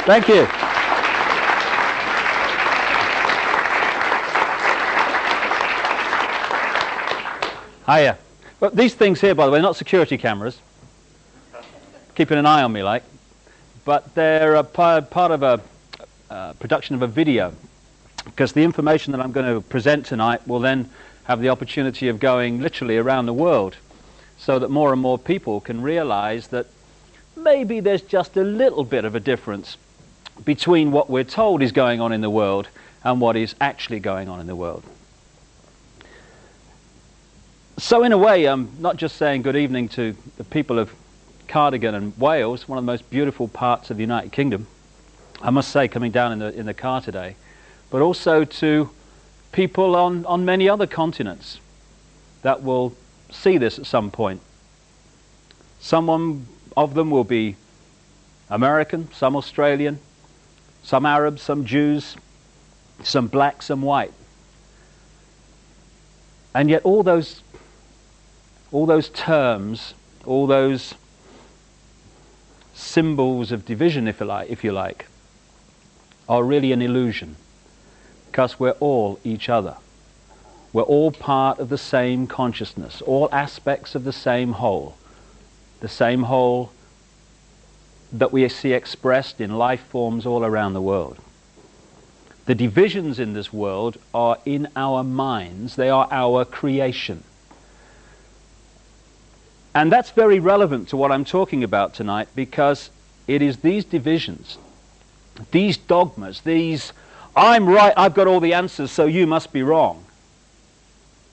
Thank you. Hiya. Well, these things here, by the way, are not security cameras. Keeping an eye on me, like. But they're a part of a production of a video. Because the information that I'm going to present tonight will then have the opportunity of going literally around the world, so that more and more people can realize that maybe there's just a little bit of a difference between what we're told is going on in the world and what is actually going on in the world. So in a way, I'm not just saying good evening to the people of Cardigan and Wales, one of the most beautiful parts of the United Kingdom, I must say, coming down in the car today, but also to people on many other continents that will see this at some point. Some of them will be American, some Australian, some Arabs, some Jews, some black, some white. And yet all those terms, all those symbols of division, if you like, are really an illusion, because we're all each other. We're all part of the same consciousness, all aspects of the same whole that we see expressed in life forms all around the world. The divisions in this world are in our minds. They are our creation. And that's very relevant to what I'm talking about tonight, because it is these divisions, these dogmas, these "I'm right, I've got all the answers, so you must be wrong."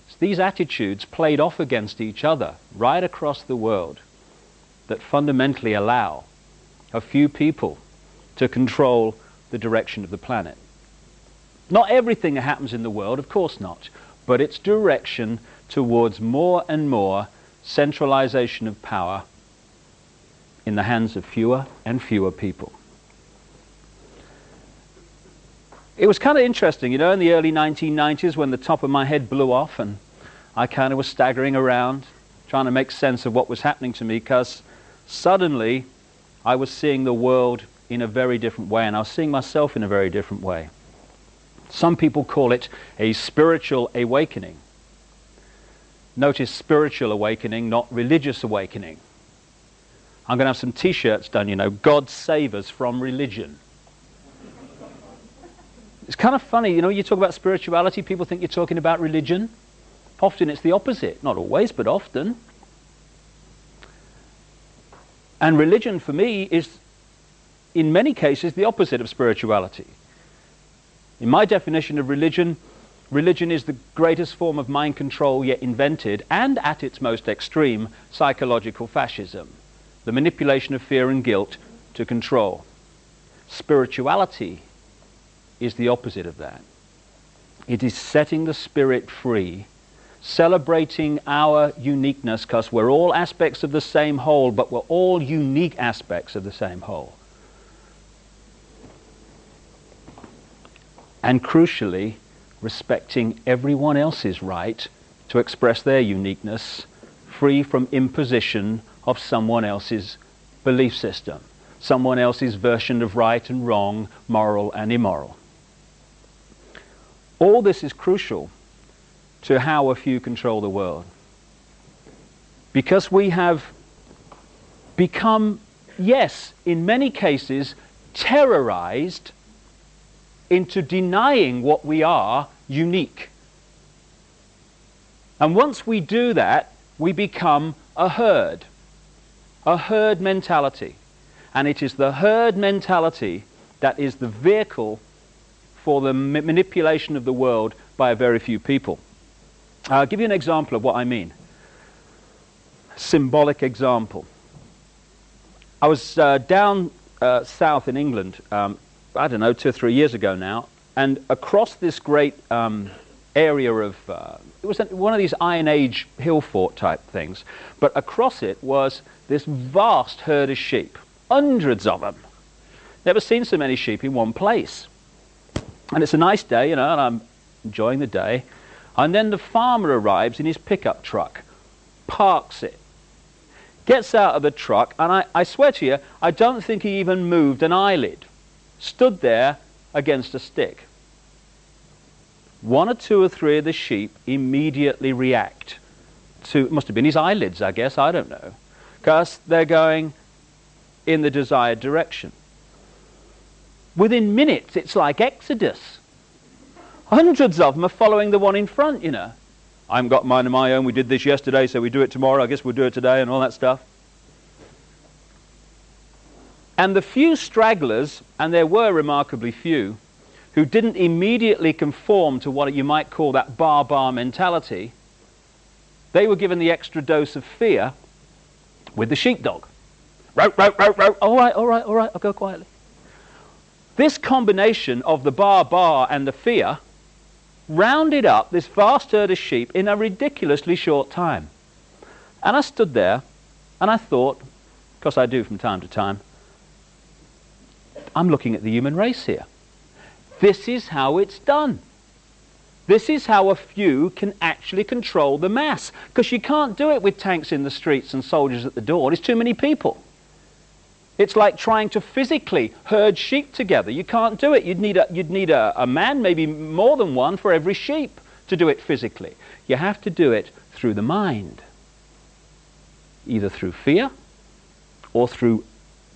It's these attitudes played off against each other right across the world that fundamentally allow a few people to control the direction of the planet. Not everything that happens in the world, of course not, but its direction towards more and more centralization of power in the hands of fewer and fewer people. It was kind of interesting, you know, in the early 1990s when the top of my head blew off and I kind of was staggering around trying to make sense of what was happening to me, because suddenly I was seeing the world in a very different way, and I was seeing myself in a very different way. Some people call it a spiritual awakening. Notice spiritual awakening, not religious awakening. I'm going to have some t-shirts done, you know, God save us from religion. It's kind of funny, you know, you talk about spirituality, people think you're talking about religion. Often it's the opposite. Not always, but often. And religion for me is, in many cases, the opposite of spirituality. In my definition of religion, religion is the greatest form of mind control yet invented, and at its most extreme, psychological fascism. The manipulation of fear and guilt to control. Spirituality is the opposite of that. It is setting the spirit free, celebrating our uniqueness, because we're all aspects of the same whole, but we're all unique aspects of the same whole. And crucially, respecting everyone else's right to express their uniqueness, free from imposition of someone else's belief system, someone else's version of right and wrong, moral and immoral. All this is crucial to how a few control the world. Because we have become, yes, in many cases, terrorized into denying what we are unique. And once we do that, we become a herd mentality. And it is the herd mentality that is the vehicle for the manipulation of the world by a very few people. I'll give you an example of what I mean. Symbolic example. I was down south in England, I don't know, 2 or 3 years ago now, and across this great area of, it was one of these Iron Age hill fort type things, but across it was this vast herd of sheep, hundreds of them. Never seen so many sheep in one place. And it's a nice day, you know, and I'm enjoying the day. And then the farmer arrives in his pickup truck, parks it, gets out of the truck, and I swear to you, I don't think he even moved an eyelid. stood there against a stick. One or two or three of the sheep immediately react to, it must have been his eyelids, I guess, I don't know, because they're going in the desired direction. Within minutes, it's like Exodus. Hundreds of them are following the one in front, you know. I haven't got mine of my own, we did this yesterday, so we do it tomorrow, I guess we'll do it today, and all that stuff. And the few stragglers, and there were remarkably few, who didn't immediately conform to what you might call that bar mentality, they were given the extra dose of fear with the sheepdog. Row, row, row, row. All right, all right, all right, I'll go quietly. This combination of the bar and the fear rounded up this vast herd of sheep in a ridiculously short time. And I stood there and I thought, because I do from time to time, I'm looking at the human race here. This is how it's done. This is how a few can actually control the mass. Because you can't do it with tanks in the streets and soldiers at the door. There's too many people. It's like trying to physically herd sheep together. You can't do it. You'd need a man, maybe more than one, for every sheep to do it physically. You have to do it through the mind. Either through fear or through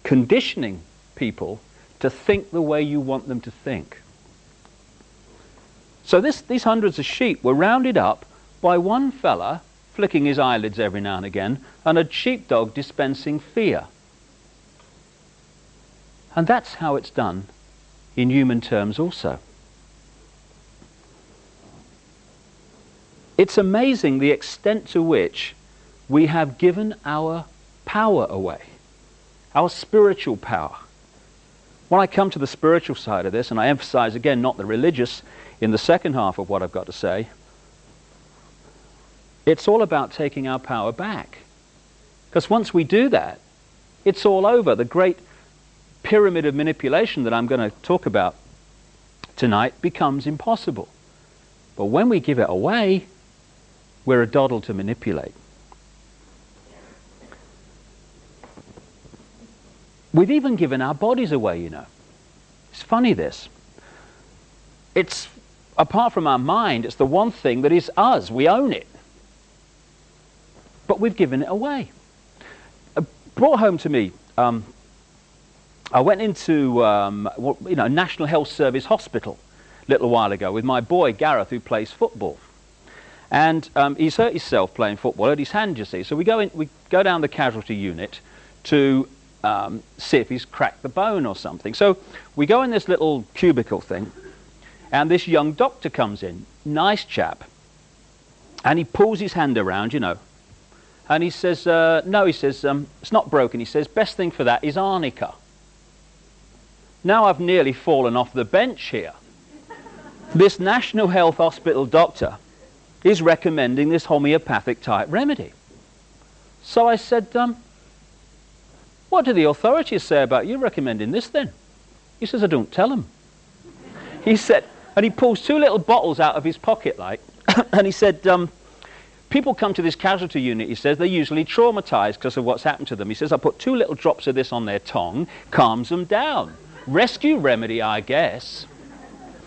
conditioning people to think the way you want them to think. So these hundreds of sheep were rounded up by one fella flicking his eyelids every now and again, and a sheepdog dispensing fear. And that's how it's done in human terms also. It's amazing the extent to which we have given our power away, our spiritual power. When I come to the spiritual side of this, and I emphasize again not the religious in the second half of what I've got to say, it's all about taking our power back. Because once we do that, it's all over. The great pyramid of manipulation that I'm going to talk about tonight becomes impossible. But when we give it away, we're a doddle to manipulate. We've even given our bodies away, you know. It's funny, this. It's, apart from our mind, it's the one thing that is us. We own it. But we've given it away. Brought home to me, I went into National Health Service hospital a little while ago with my boy Gareth, who plays football. And he's hurt himself playing football, hurt his hand, you see. So we go down the casualty unit to see if he's cracked the bone or something. So we go in this little cubicle thing, and this young doctor comes in, nice chap, and he pulls his hand around, you know, and he says, no, he says, it's not broken. He says, best thing for that is arnica. Now I've nearly fallen off the bench here. This National Health Hospital doctor is recommending this homeopathic type remedy. So I said, what do the authorities say about you recommending this then? He says, I don't tell them. He said, and he pulls two little bottles out of his pocket, like, and he said, people come to this casualty unit, he says, they're usually traumatized because of what's happened to them. He says, I put 2 little drops of this on their tongue, calms them down. Rescue remedy, I guess.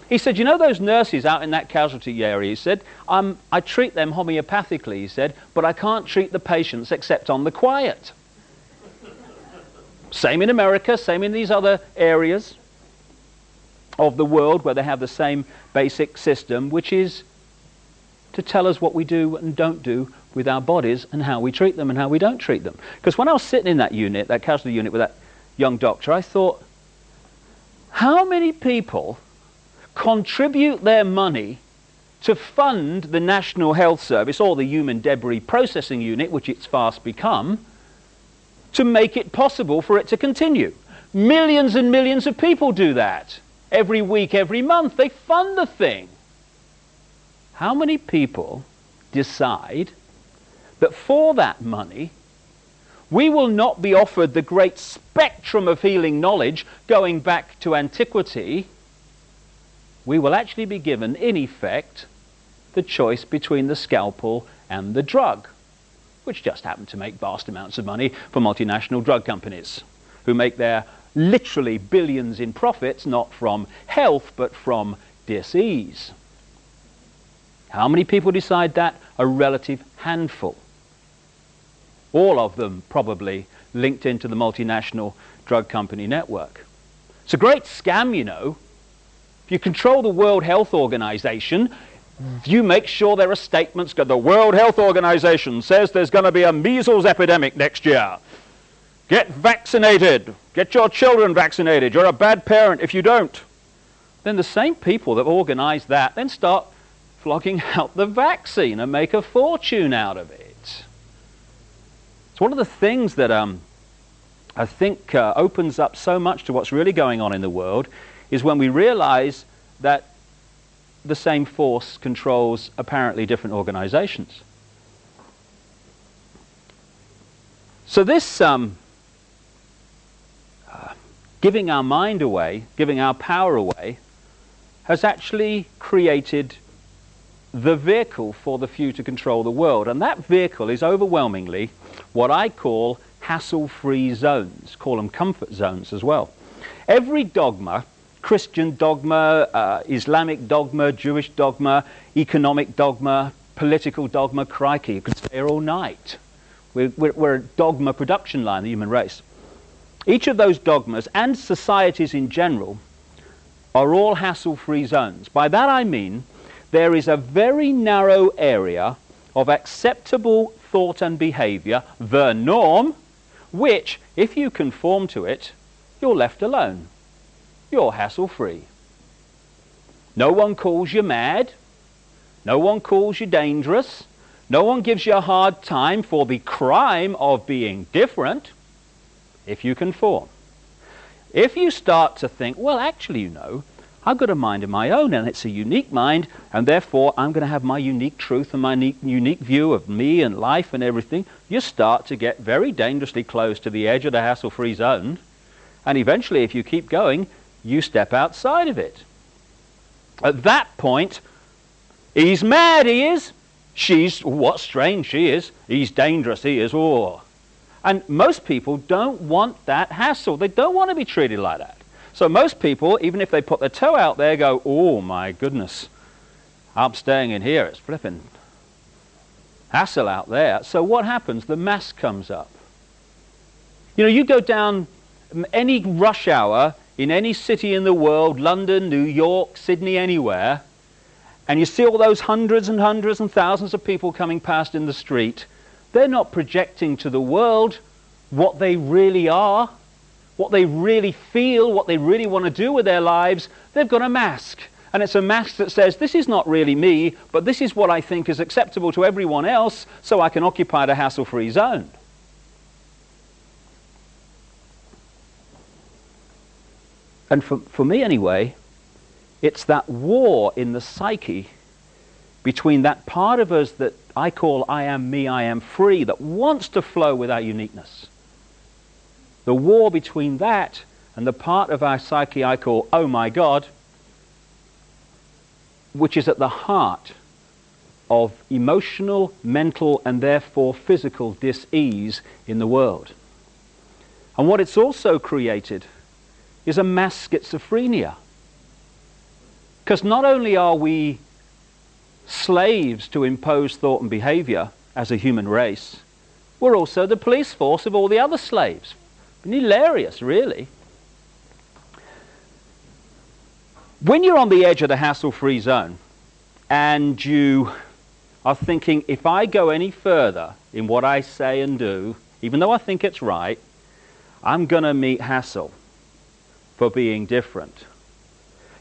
He said, you know those nurses out in that casualty area, he said, I treat them homeopathically, he said, but I can't treat the patients except on the quiet. Same in America, same in these other areas of the world where they have the same basic system, which is to tell us what we do and don't do with our bodies and how we treat them and how we don't treat them. Because when I was sitting in that unit, that casualty unit with that young doctor, I thought, how many people contribute their money to fund the National Health Service or the Human Debris Processing Unit, which it's fast become, to make it possible for it to continue? Millions and millions of people do that. Every week, every month, they fund the thing. How many people decide that for that money, we will not be offered the great spectrum of healing knowledge going back to antiquity? We will actually be given, in effect, the choice between the scalpel and the drug, which just happen to make vast amounts of money for multinational drug companies who make their literally billions in profits, not from health, but from disease. How many people decide that? A relative handful. All of them probably linked into the multinational drug company network. It's a great scam, you know. If you control the World Health Organization, you make sure there are statements. The World Health Organization says there's going to be a measles epidemic next year. Get vaccinated. Get your children vaccinated. You're a bad parent if you don't. Then the same people that organize that then start flogging out the vaccine and make a fortune out of it. It's one of the things that I think opens up so much to what's really going on in the world is when we realize that the same force controls apparently different organizations. So this giving our mind away, giving our power away, has actually created the vehicle for the few to control the world. And that vehicle is overwhelmingly what I call hassle-free zones, call them comfort zones as well. Every dogma, Christian dogma, Islamic dogma, Jewish dogma, economic dogma, political dogma, crikey, you could stay here all night. We're a dogma production line, the human race. Each of those dogmas and societies in general are all hassle-free zones. By that I mean there is a very narrow area of acceptable thought and behavior, the norm, which, if you conform to it, you're left alone. You're hassle-free. No one calls you mad. No one calls you dangerous. No one gives you a hard time for the crime of being different, if you conform. If you start to think, well, actually, you know, I've got a mind of my own, and it's a unique mind, and therefore I'm going to have my unique truth and my unique view of me and life and everything, you start to get very dangerously close to the edge of the hassle-free zone, and eventually, if you keep going, you step outside of it. At that point, he's mad, he is. She's, what strange she is. He's dangerous, he is. Oh. And most people don't want that hassle. They don't want to be treated like that. So most people, even if they put their toe out there, go, oh my goodness, I'm staying in here, it's flipping hassle out there. So what happens? The mask comes up. You know, you go down any rush hour in any city in the world, London, New York, Sydney, anywhere, and you see all those hundreds and hundreds and thousands of people coming past in the street. They're not projecting to the world what they really are, what they really feel, what they really want to do with their lives. They've got a mask. And it's a mask that says, this is not really me, but this is what I think is acceptable to everyone else, so I can occupy the hassle-free zone. And for me anyway, it's that war in the psyche between that part of us that I call I am me, I am free, that wants to flow with our uniqueness. The war between that and the part of our psyche I call oh my God, which is at the heart of emotional, mental, and therefore physical dis-ease in the world. And what it's also created is a mass schizophrenia. Because not only are we slaves to impose thought and behavior as a human race, we're also the police force of all the other slaves. Hilarious, really. When you're on the edge of the hassle-free zone and you are thinking, if I go any further in what I say and do, even though I think it's right, I'm going to meet hassle for being different.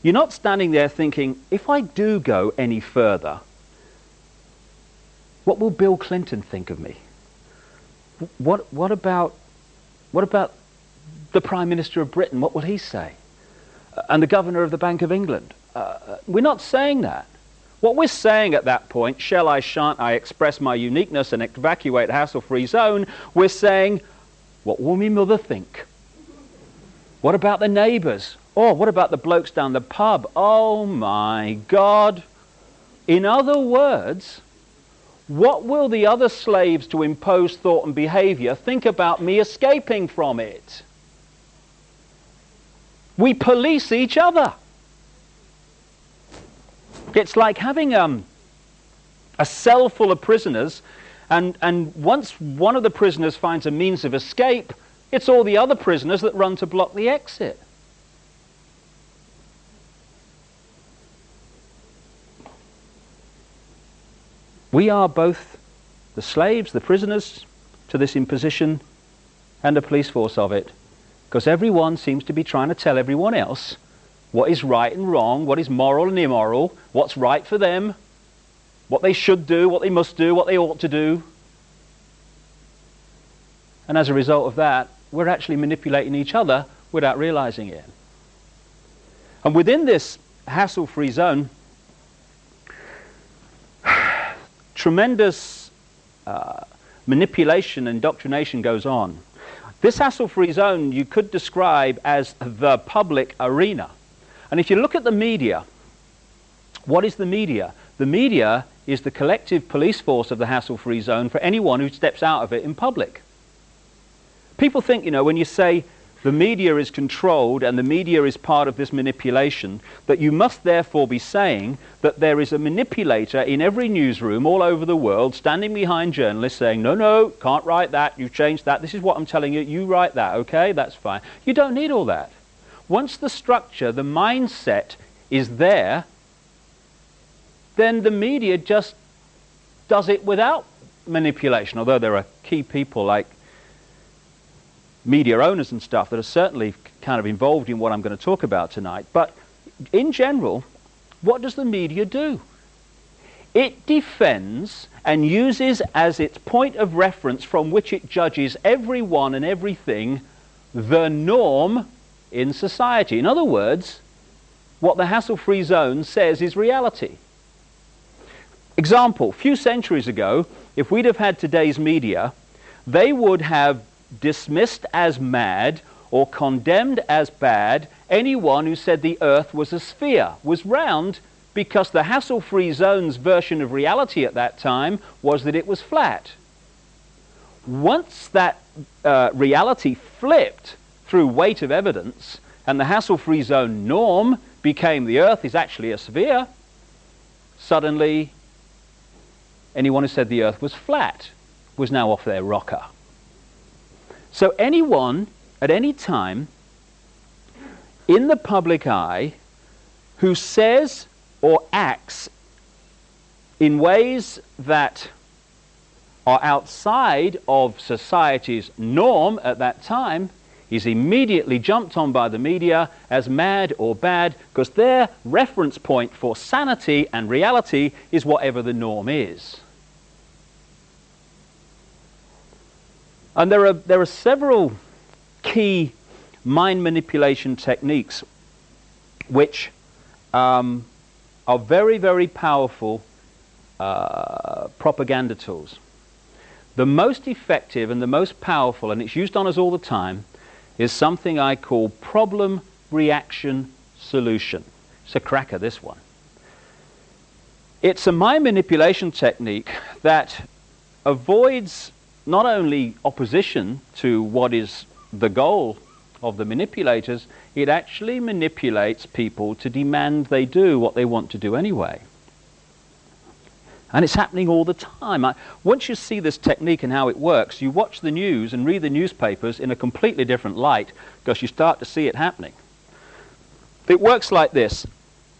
You're not standing there thinking, if I do go any further, what will Bill Clinton think of me? What about the Prime Minister of Britain? What will he say? And the Governor of the Bank of England? We're not saying that. What we're saying at that point, shall I, shan't I express my uniqueness and evacuate the hassle-free zone, we're saying, what will me mother think? What about the neighbours? Or what about the blokes down the pub? Oh my God. In other words, what will the other slaves to impose thought and behaviour think about me escaping from it? We police each other. It's like having a cell full of prisoners, and once one of the prisoners finds a means of escape, it's all the other prisoners that run to block the exit. We are both the slaves, the prisoners to this imposition, and the police force of it, because everyone seems to be trying to tell everyone else what is right and wrong, what is moral and immoral, what's right for them, what they should do, what they must do, what they ought to do. And as a result of that, we're actually manipulating each other without realizing it. And within this hassle-free zone, tremendous manipulation and indoctrination goes on. This hassle-free zone you could describe as the public arena. And if you look at the media, what is the media? The media is the collective police force of the hassle-free zone for anyone who steps out of it in public. People think, you know, when you say the media is controlled and the media is part of this manipulation, that you must therefore be saying that there is a manipulator in every newsroom all over the world standing behind journalists saying, no, no, can't write that, you've changed that, this is what I'm telling you, you write that, okay, that's fine. You don't need all that. Once the structure, the mindset is there, then the media just does it without manipulation, although there are key people like media owners and stuff that are certainly kind of involved in what I'm going to talk about tonight. But in general, what does the media do? It defends and uses as its point of reference from which it judges everyone and everything the norm in society. In other words, what the hassle-free zone says is reality. Example, a few centuries ago, if we'd have had today's media, they would have dismissed as mad or condemned as bad anyone who said the earth was a sphere, was round, because the hassle-free zone's version of reality at that time was that it was flat. Once that reality flipped through weight of evidence and the hassle-free zone norm became the earth is actually a sphere, suddenly anyone who said the earth was flat was now off their rocker. So anyone at any time in the public eye who says or acts in ways that are outside of society's norm at that time is immediately jumped on by the media as mad or bad, because their reference point for sanity and reality is whatever the norm is. And there are several key mind manipulation techniques which are very, very powerful propaganda tools. The most effective and the most powerful, and it's used on us all the time, is something I call problem, reaction, solution. It's a cracker, this one. It's a mind manipulation technique that avoids not only opposition to what is the goal of the manipulators, it actually manipulates people to demand they do what they want to do anyway. And it's happening all the time. Once you see this technique and how it works, you watch the news and read the newspapers in a completely different light, because you start to see it happening. It works like this.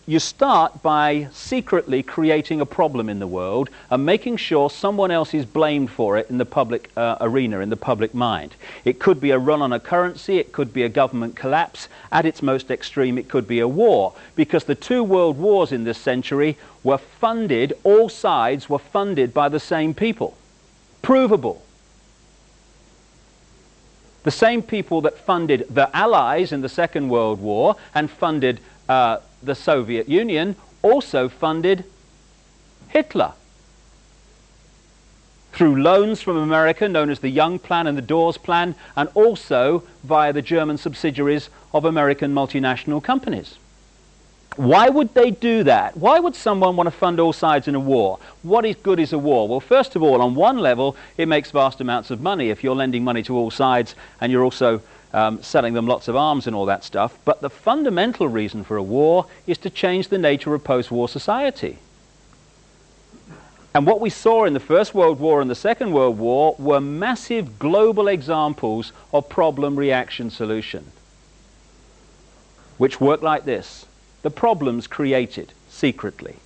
You start by secretly creating a problem in the world and making sure someone else is blamed for it in the public arena, in the public mind. It could be a run on a currency, it could be a government collapse, at its most extreme it could be a war, because the two world wars in this century were funded, all sides were funded by the same people. Provable. The same people that funded the Allies in the Second World War and funded the Soviet Union also funded Hitler through loans from America known as the Young Plan and the Dawes Plan, and also via the German subsidiaries of American multinational companies. Why would they do that? Why would someone want to fund all sides in a war? What is good is a war? Well, first of all, on one level, it makes vast amounts of money if you're lending money to all sides and you're also selling them lots of arms and all that stuff. But the fundamental reason for a war is to change the nature of post-war society. And what we saw in the First World War and the Second World War were massive global examples of problem, reaction, solution, which work like this. The problem's created secretly.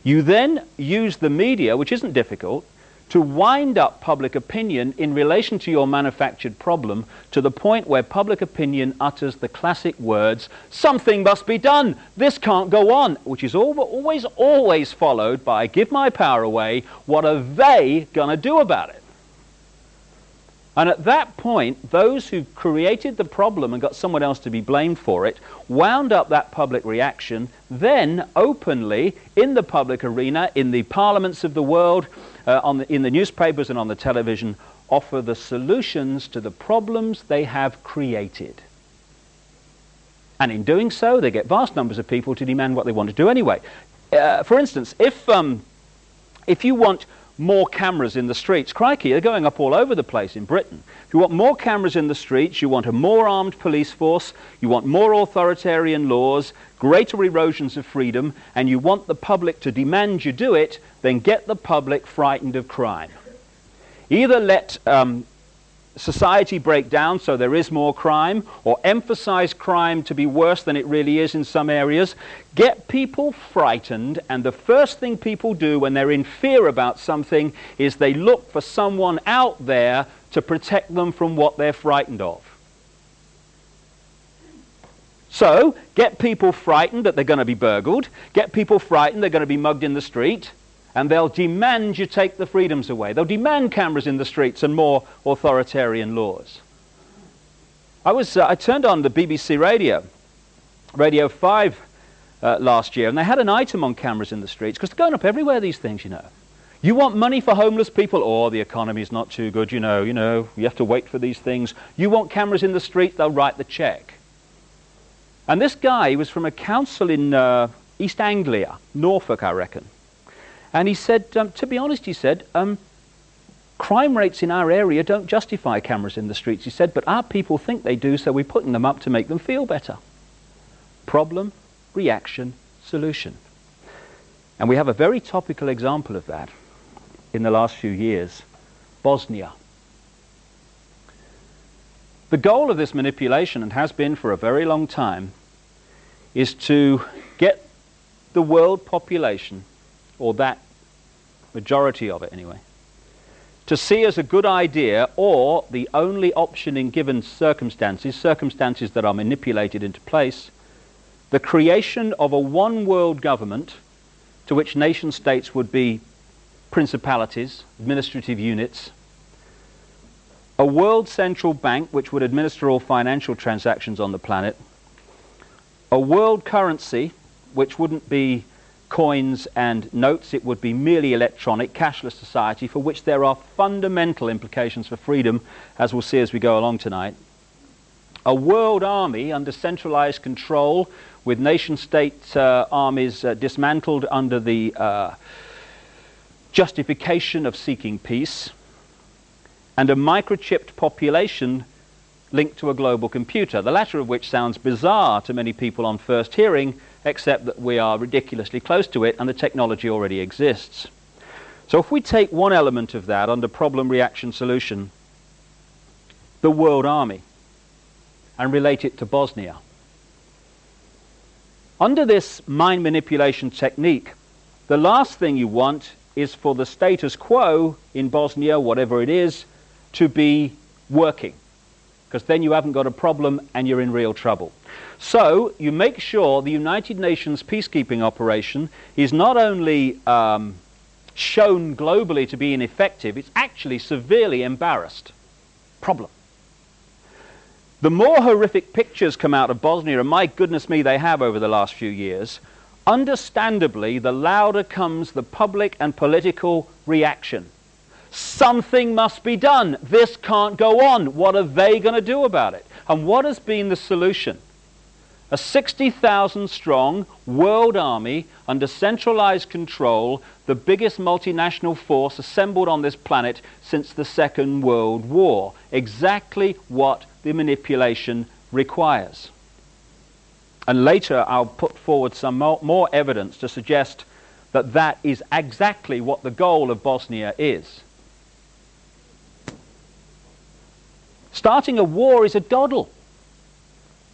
You then use the media, which isn't difficult, to wind up public opinion in relation to your manufactured problem to the point where public opinion utters the classic words, something must be done, this can't go on, which is always followed by, give my power away, what are they going to do about it? And at that point, those who created the problem and got someone else to be blamed for it wound up that public reaction, then openly in the public arena, in the parliaments of the world, in the newspapers and on the television, offer the solutions to the problems they have created. And in doing so, they get vast numbers of people to demand what they want to do anyway. For instance, if you want more cameras in the streets, crikey, they're going up all over the place in Britain. If you want more cameras in the streets, you want a more armed police force, you want more authoritarian laws, greater erosions of freedom, and you want the public to demand you do it, then get the public frightened of crime. Either let society break down so there is more crime, or emphasize crime to be worse than it really is in some areas. Get people frightened, and the first thing people do when they're in fear about something is they look for someone out there to protect them from what they're frightened of. So, get people frightened that they're going to be burgled, get people frightened they're going to be mugged in the street, and they'll demand you take the freedoms away. They'll demand cameras in the streets and more authoritarian laws. I turned on the BBC Radio 5 last year, and they had an item on cameras in the streets, because they're going up everywhere, these things, you know. You want money for homeless people? Oh, the economy's not too good, you know, you have to wait for these things. You want cameras in the street? They'll write the cheque. And this guy was from a council in East Anglia, Norfolk, I reckon. And he said, to be honest, he said, crime rates in our area don't justify cameras in the streets. He said, but our people think they do, so we're putting them up to make them feel better. Problem, reaction, solution. And we have a very topical example of that in the last few years, Bosnia. The goal of this manipulation, and has been for a very long time, is to get the world population, or that majority of it anyway, to see as a good idea, or the only option in given circumstances that are manipulated into place, the creation of a one world government to which nation states would be principalities, administrative units, a world central bank which would administer all financial transactions on the planet, a world currency which wouldn't be coins and notes, it would be merely electronic, cashless society, for which there are fundamental implications for freedom, as we'll see as we go along tonight. A world army under centralized control, with nation-state armies dismantled under the justification of seeking peace, and a microchipped population linked to a global computer, the latter of which sounds bizarre to many people on first hearing, except that we are ridiculously close to it and the technology already exists. So if we take one element of that under problem, reaction, solution, the world army, and relate it to Bosnia. Under this mind manipulation technique, the last thing you want is for the status quo in Bosnia, whatever it is, to be working, because then you haven't got a problem and you're in real trouble. So you make sure the United Nations peacekeeping operation is not only shown globally to be ineffective, it's actually severely embarrassed. Problem. The more horrific pictures come out of Bosnia, and my goodness me, they have over the last few years, understandably, the louder comes the public and political reaction. Something must be done. This can't go on. What are they going to do about it? And what has been the solution? A 60,000 strong world army under centralized control, the biggest multinational force assembled on this planet since the Second World War. Exactly what the manipulation requires. And later I'll put forward some more evidence to suggest that that is exactly what the goal of Bosnia is. Starting a war is a doddle.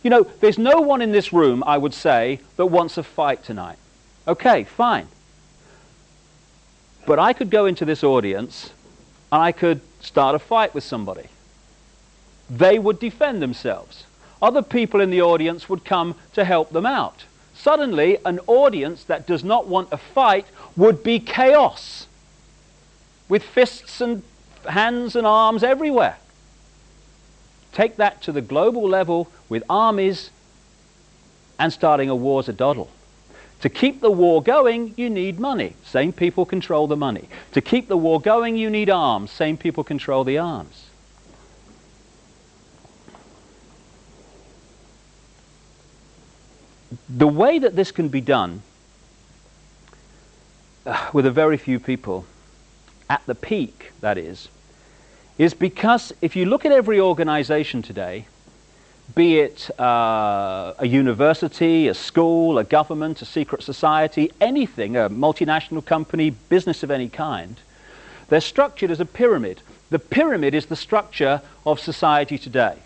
You know, there's no one in this room, I would say, that wants a fight tonight. Okay, fine. But I could go into this audience and I could start a fight with somebody. They would defend themselves. Other people in the audience would come to help them out. Suddenly, an audience that does not want a fight would be chaos, with fists and hands and arms everywhere. Take that to the global level with armies, and starting a war's a doddle. To keep the war going, you need money. Same people control the money. To keep the war going, you need arms. Same people control the arms. The way that this can be done with a very few people, at the peak, that is because if you look at every organization today, be it a university, a school, a government, a secret society, anything, a multinational company, business of any kind, they're structured as a pyramid. The pyramid is the structure of society today.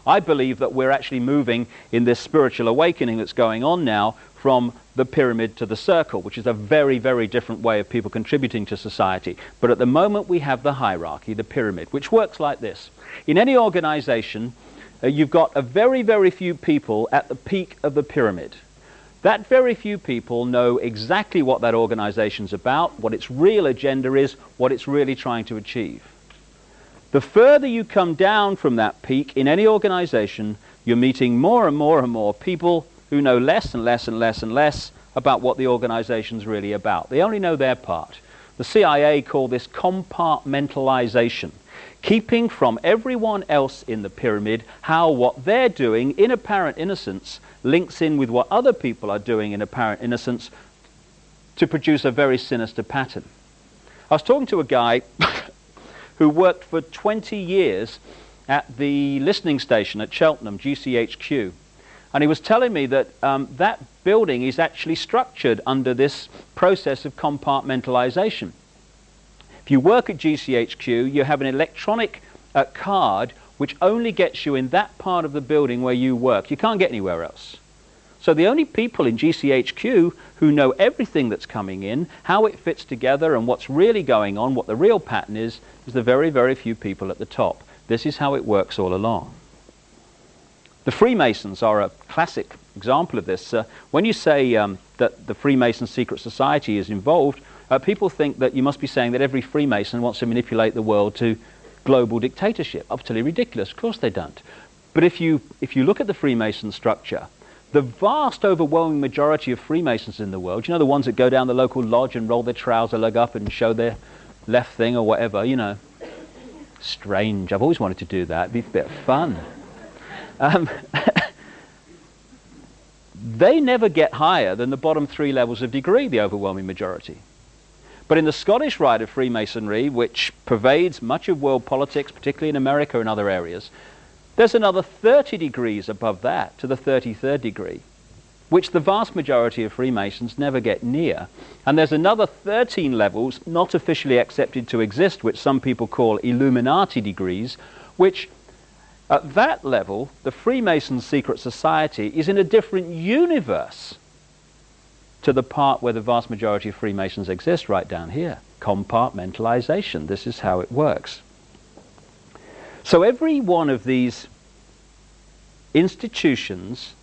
I believe that we're actually moving in this spiritual awakening that's going on now from the pyramid to the circle, which is a very, very different way of people contributing to society. But at the moment we have the hierarchy, the pyramid, which works like this. In any organization, you've got a very, very few people at the peak of the pyramid. That very few people know exactly what that organization's about, what its real agenda is, what it's really trying to achieve. The further you come down from that peak in any organization, you're meeting more and more and more people who know less and less and less and less about what the organization's really about. They only know their part. The CIA call this compartmentalization, keeping from everyone else in the pyramid how what they're doing in apparent innocence links in with what other people are doing in apparent innocence to produce a very sinister pattern. I was talking to a guy who worked for 20 years at the listening station at Cheltenham, GCHQ. And he was telling me that that building is actually structured under this process of compartmentalization. If you work at GCHQ, you have an electronic card which only gets you in that part of the building where you work. You can't get anywhere else. So the only people in GCHQ who know everything that's coming in, how it fits together and what's really going on, what the real pattern is the very, very few people at the top. This is how it works all along. The Freemasons are a classic example of this. When you say that the Freemason secret society is involved, people think that you must be saying that every Freemason wants to manipulate the world to global dictatorship. Utterly ridiculous. Of course they don't. But if you look at the Freemason structure, the vast overwhelming majority of Freemasons in the world, you know, the ones that go down the local lodge and roll their trouser leg up and show their left thing or whatever, you know. Strange. I've always wanted to do that. It'd be a bit of fun. They never get higher than the bottom 3 levels of degree, the overwhelming majority. But in the Scottish Rite of Freemasonry, which pervades much of world politics, particularly in America and other areas, there's another 30 degrees above that, to the 33rd degree, which the vast majority of Freemasons never get near. And there's another 13 levels not officially accepted to exist, which some people call Illuminati degrees, which at that level, the Freemason secret society is in a different universe to the part where the vast majority of Freemasons exist, right down here. Compartmentalization. This is how it works. So every one of these institutions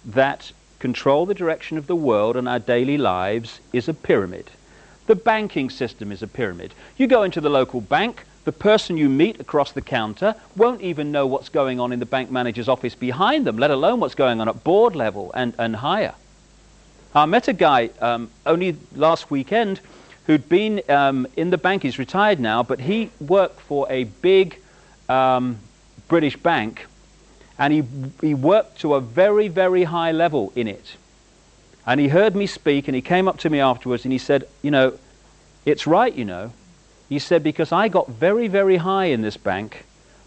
that control the direction of the world and our daily lives is a pyramid. The banking system is a pyramid. You go into the local bank, the person you meet across the counter won't even know what's going on in the bank manager's office behind them, let alone what's going on at board level and higher. I met a guy only last weekend who'd been in the bank. He's retired now, but he worked for a big British bank, and he worked to a very, very high level in it. And he heard me speak, and he came up to me afterwards, and he said, you know, it's right, you know. He said, because I got very, very high in this bank,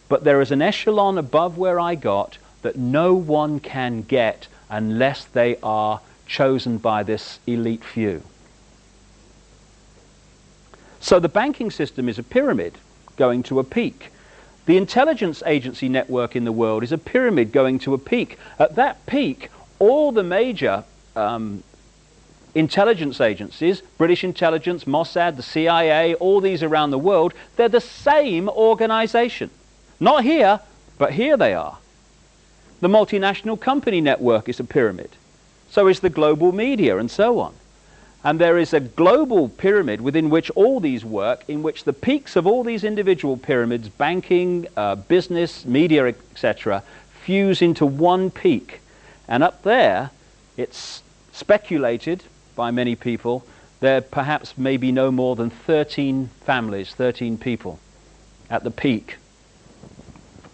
but there is an echelon above where I got that no one can get unless they are chosen by this elite few. So the banking system is a pyramid going to a peak. The intelligence agency network in the world is a pyramid going to a peak. At that peak, all the major intelligence agencies, British intelligence, Mossad, the CIA, all these around the world, they're the same organization. Not here, but here they are. The multinational company network is a pyramid. So is the global media, and so on. And there is a global pyramid within which all these work, in which the peaks of all these individual pyramids, banking, business, media, etc., fuse into one peak. And up there, it's speculated by many people, there perhaps may be no more than 13 families, 13 people at the peak,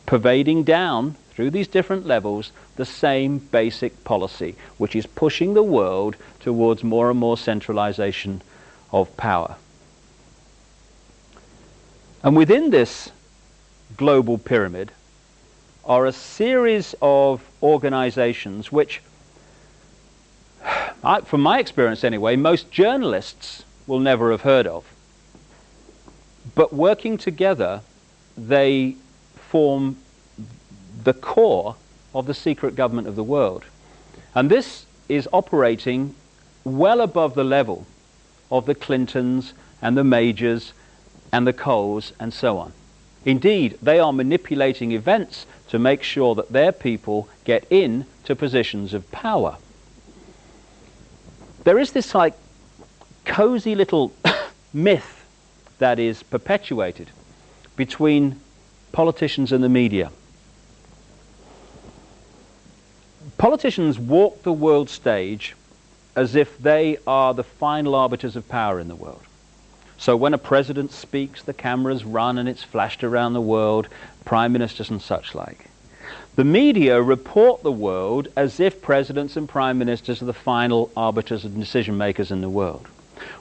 pervading down through these different levels the same basic policy, which is pushing the world towards more and more centralization of power. And within this global pyramid are a series of organizations which, from my experience anyway, most journalists will never have heard of. But working together, they form the core of the secret government of the world. And this is operating well above the level of the Clintons and the Majors and the Coles and so on. Indeed, they are manipulating events to make sure that their people get into positions of power. There is this like cozy little myth that is perpetuated between politicians and the media. Politicians walk the world stage as if they are the final arbiters of power in the world. So when a president speaks, the cameras run and it's flashed around the world, prime ministers and such like. The media report the world as if presidents and prime ministers are the final arbiters and decision makers in the world,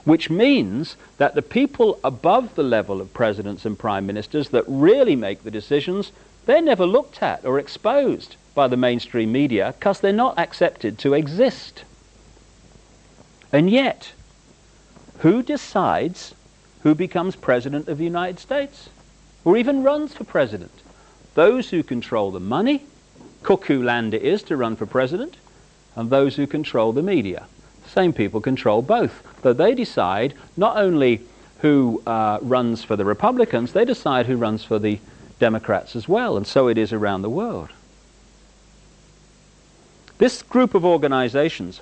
which means that the people above the level of presidents and prime ministers that really make the decisions, they're never looked at or exposed by the mainstream media because they're not accepted to exist. And yet, who decides who becomes president of the United States or even runs for president? Those who control the money, cuckoo land it is to run for president, and those who control the media. The same people control both, though they decide not only who runs for the Republicans, they decide who runs for the Democrats as well, and so it is around the world. This group of organizations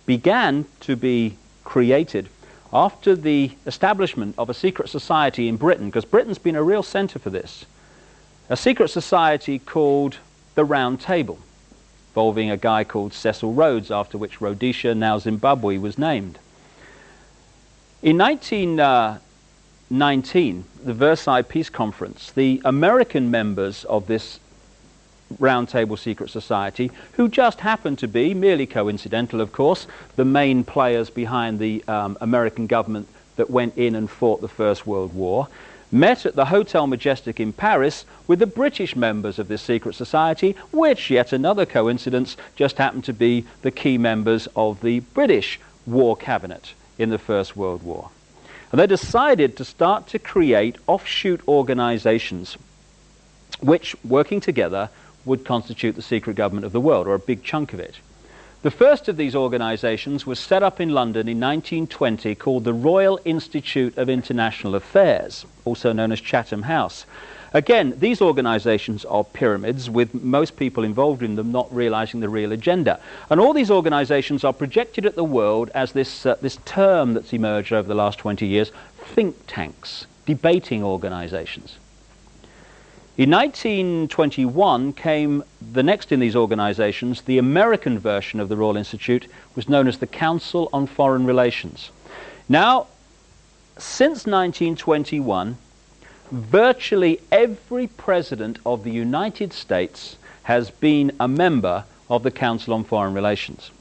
began to be created after the establishment of a secret society in Britain, because Britain's been a real center for this. A secret society called the Round Table, involving a guy called Cecil Rhodes, after which Rhodesia, now Zimbabwe, was named. In 1919, the Versailles Peace Conference, the American members of this Round Table Secret Society, who just happened to be, merely coincidental of course, the main players behind the American government that went in and fought the First World War, met at the Hotel Majestic in Paris with the British members of this secret society, which, yet another coincidence, just happened to be the key members of the British war cabinet in the First World War. And they decided to start to create offshoot organizations which, working together, would constitute the secret government of the world, or a big chunk of it. The first of these organizations was set up in London in 1920, called the Royal Institute of International Affairs, also known as Chatham House. Again, these organizations are pyramids, with most people involved in them not realizing the real agenda. And all these organizations are projected at the world as this term that's emerged over the last 20 years, think tanks, debating organizations. In 1921 came the next in these organizations. The American version of the Royal Institute was known as the Council on Foreign Relations. Now, since 1921, virtually every president of the United States has been a member of the Council on Foreign Relations.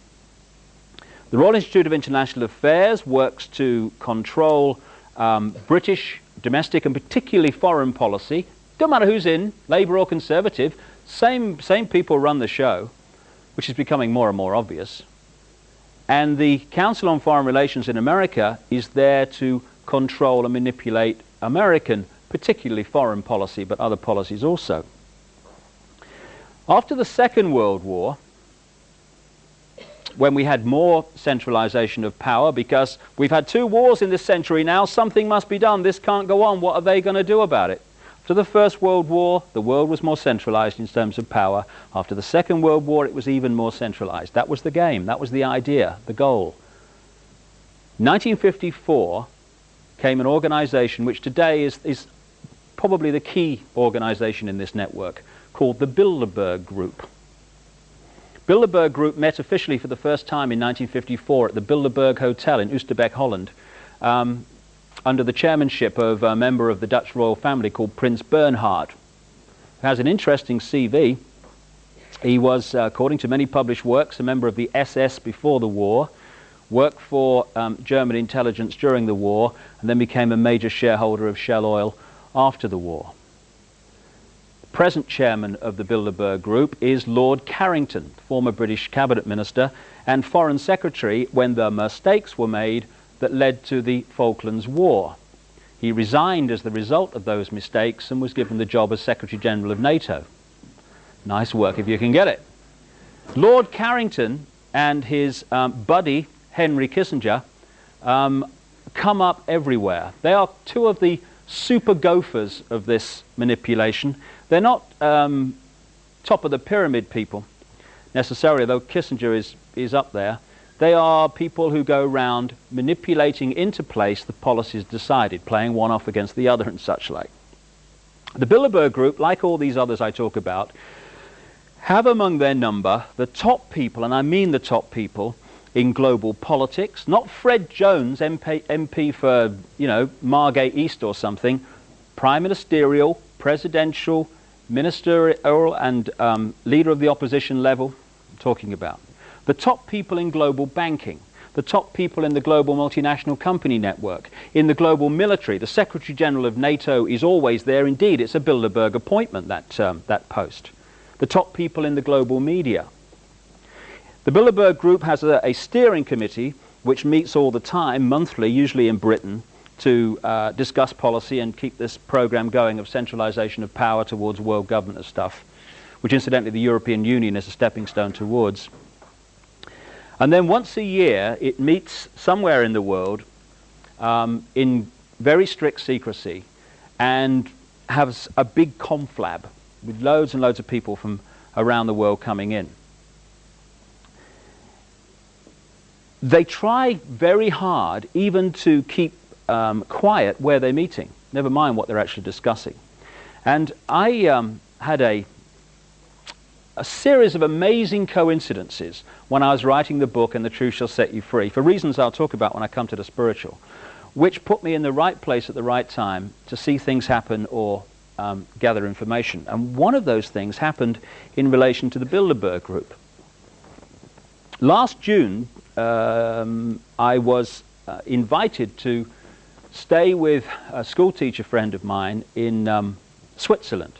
The Royal Institute of International Affairs works to control British domestic and particularly foreign policy. Don't matter who's in, Labour or Conservative, same people run the show, which is becoming more and more obvious. And the Council on Foreign Relations in America is there to control and manipulate American, particularly foreign policy, but other policies also. After the Second World War, when we had more centralization of power, because we've had 2 wars in this century now, something must be done, this can't go on, what are they going to do about it? After the First World War, the world was more centralized in terms of power. After the Second World War, it was even more centralized. That was the game, that was the idea, the goal. 1954 came an organization which today is probably the key organization in this network, called the Bilderberg Group. Bilderberg Group met officially for the first time in 1954 at the Bilderberg Hotel in Oosterbeek, Holland, under the chairmanship of a member of the Dutch royal family called Prince Bernhard, who has an interesting CV. He was, according to many published works, a member of the SS before the war, worked for German intelligence during the war, and then became a major shareholder of Shell Oil after the war. The present chairman of the Bilderberg Group is Lord Carrington, former British cabinet minister and foreign secretary when the mistakes were made that led to the Falklands War. He resigned as the result of those mistakes and was given the job as Secretary General of NATO. Nice work if you can get it. Lord Carrington and his buddy Henry Kissinger come up everywhere. They are 2 of the super gophers of this manipulation. They're not top of the pyramid people necessarily, though Kissinger is up there. They are people who go around manipulating into place the policies decided, playing one off against the other and such like. The Bilderberg Group, like all these others I talk about, have among their number the top people, and I mean the top people, in global politics. Not Fred Jones, MP for, Margate East or something. Prime Ministerial, Presidential, Ministerial and Leader of the Opposition level, I'm talking about. The top people in global banking, the top people in the global multinational company network, in the global military. The Secretary General of NATO is always there. Indeed, it's a Bilderberg appointment, that post. The top people in the global media. The Bilderberg Group has a steering committee which meets all the time, monthly, usually in Britain, to discuss policy and keep this program going of centralization of power towards world government stuff, which incidentally the European Union is a stepping stone towards. And then once a year, it meets somewhere in the world in very strict secrecy and has a big conflab with loads and loads of people from around the world coming in. They try very hard even to keep quiet where they're meeting, never mind what they're actually discussing. And I had a series of amazing coincidences when I was writing the book And the Truth Shall Set You Free, for reasons I'll talk about when I come to the spiritual, which put me in the right place at the right time to see things happen or gather information. And one of those things happened in relation to the Bilderberg Group. Last June, I was invited to stay with a schoolteacher friend of mine in Switzerland.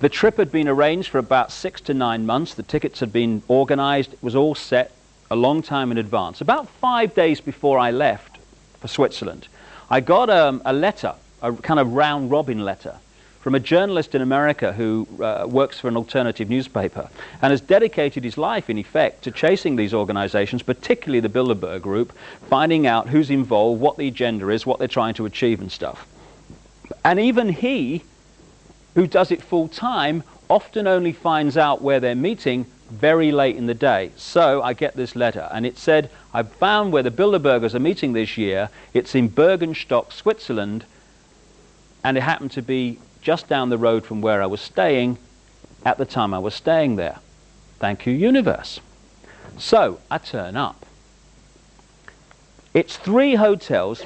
The trip had been arranged for about 6 to 9 months. The tickets had been organized. It was all set a long time in advance. About 5 days before I left for Switzerland, I got a letter, a kind of round-robin letter, from a journalist in America who works for an alternative newspaper and has dedicated his life, in effect, to chasing these organizations, particularly the Bilderberg Group, finding out who's involved, what the agenda is, what they're trying to achieve and stuff. And even he, who does it full time, often only finds out where they're meeting very late in the day. So I get this letter, and it said, I've found where the Bilderbergers are meeting this year. It's in Bergenstock, Switzerland, and it happened to be just down the road from where I was staying at the time I was staying there. Thank you, universe. So I turn up. It's 3 hotels,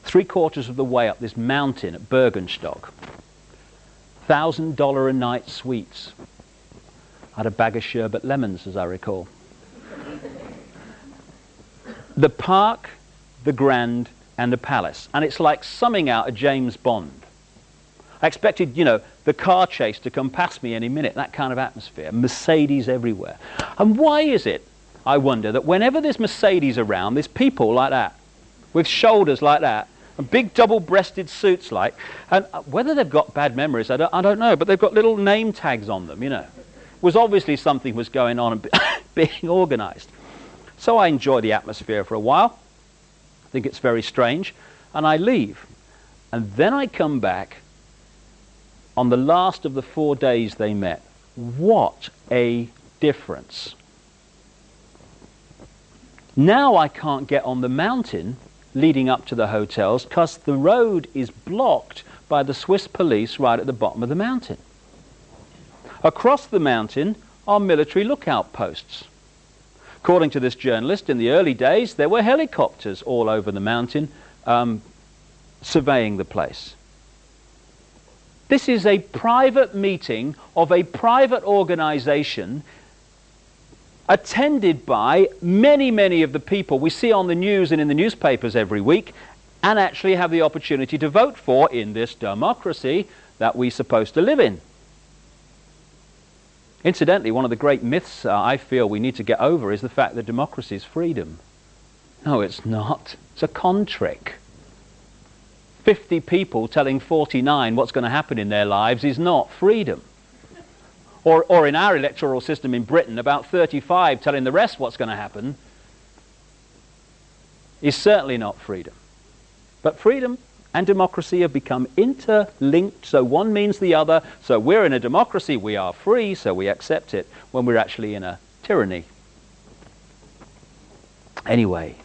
3/4 of the way up this mountain at Bergenstock. $1,000 a night suites. I had a bag of sherbet lemons, as I recall. The Park, the Grand, and the Palace. And it's like summing out a James Bond. I expected, you know, the car chase to come past me any minute, that kind of atmosphere. Mercedes everywhere. And why is it, I wonder, that whenever there's Mercedes around, there's people like that, with shoulders like that, and big double-breasted suits like, and whether they've got bad memories, I don't know, but they've got little name tags on them, you know. It was obviously something was going on and being organised. So I enjoy the atmosphere for a while. I think it's very strange. And I leave. And then I come back on the last of the 4 days they met. What a difference. Now I can't get on the mountain leading up to the hotels because the road is blocked by the Swiss police right at the bottom of the mountain. Across the mountain are military lookout posts. According to this journalist, in the early days, there were helicopters all over the mountain surveying the place. This is a private meeting of a private organization attended by many, many of the people we see on the news and in the newspapers every week and actually have the opportunity to vote for in this democracy that we're supposed to live in. Incidentally, one of the great myths I feel we need to get over is the fact that democracy is freedom. No, it's not. It's a con trick. 50 people telling 49 what's going to happen in their lives is not freedom. Or in our electoral system in Britain, about 35 telling the rest what's going to happen is certainly not freedom. But freedom and democracy have become interlinked, so one means the other. So we're in a democracy, we are free, so we accept it, when we're actually in a tyranny. Anyway,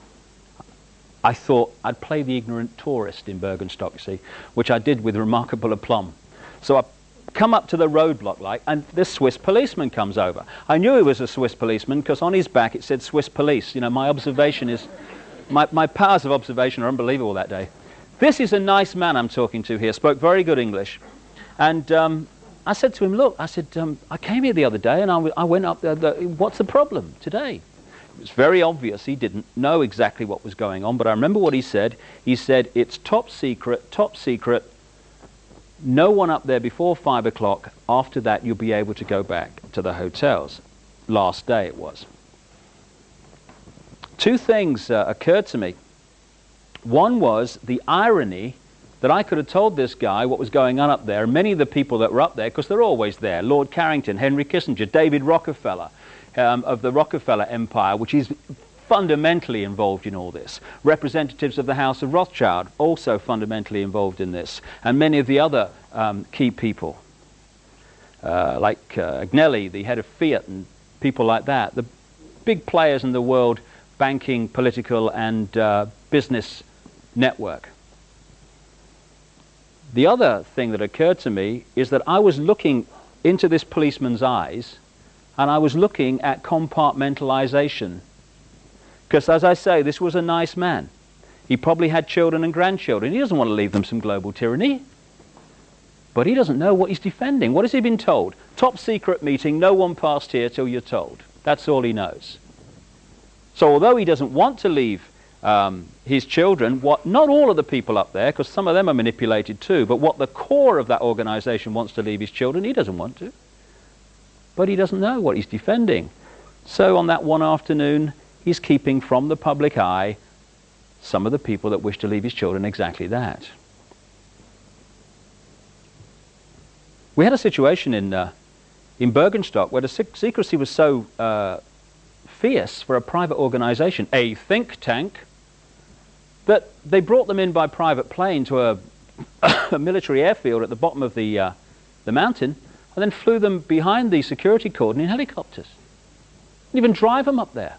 I thought I'd play the ignorant tourist in Bergenstock, you see, which I did with remarkable aplomb. So I come up to the roadblock light, and this Swiss policeman comes over. I knew he was a Swiss policeman because on his back it said Swiss police. You know, my observation is, my powers of observation are unbelievable that day. This is a nice man I'm talking to here, spoke very good English. And I said to him, look, I said, I came here the other day and I went up there, what's the problem today? It was very obvious he didn't know exactly what was going on, but I remember what he said. He said, it's top secret, no one up there before 5 o'clock. After that, you'll be able to go back to the hotels. Last day it was. Two things occurred to me. One was the irony that I could have told this guy what was going on up there, and many of the people that were up there, because they're always there, Lord Carrington, Henry Kissinger, David Rockefeller, of the Rockefeller Empire, which is fundamentally involved in all this. Representatives of the House of Rothschild, also fundamentally involved in this, and many of the other key people, like Agnelli, the head of Fiat, and people like that, the big players in the world banking, political, and business network. The other thing that occurred to me is that I was looking into this policeman's eyes, and I was looking at compartmentalization. Because, as I say, this was a nice man. He probably had children and grandchildren. He doesn't want to leave them some global tyranny. But he doesn't know what he's defending. What has he been told? Top secret meeting, no one passed here till you're told. That's all he knows. So although he doesn't want to leave his children, not all of the people up there, because some of them are manipulated too, but what the core of that organization wants to leave his children, he doesn't want to. But he doesn't know what he's defending. So on that one afternoon, he's keeping from the public eye some of the people that wish to leave his children exactly that. We had a situation in Bergenstock where the secrecy was so fierce for a private organization, a think tank, that they brought them in by private plane to a military airfield at the bottom of the mountain, and then flew them behind the security cordon in helicopters. Didn't even drive them up there.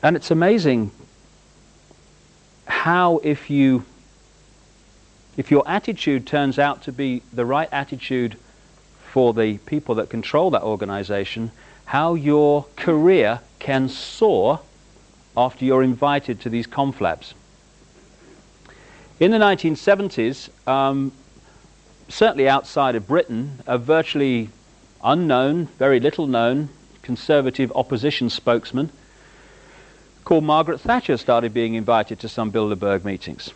And it's amazing how if your attitude turns out to be the right attitude for the people that control that organization, how your career can soar after you're invited to these conflabs. In the 1970s, certainly outside of Britain, a virtually unknown, very little known, conservative opposition spokesman called Margaret Thatcher started being invited to some Bilderberg meetings.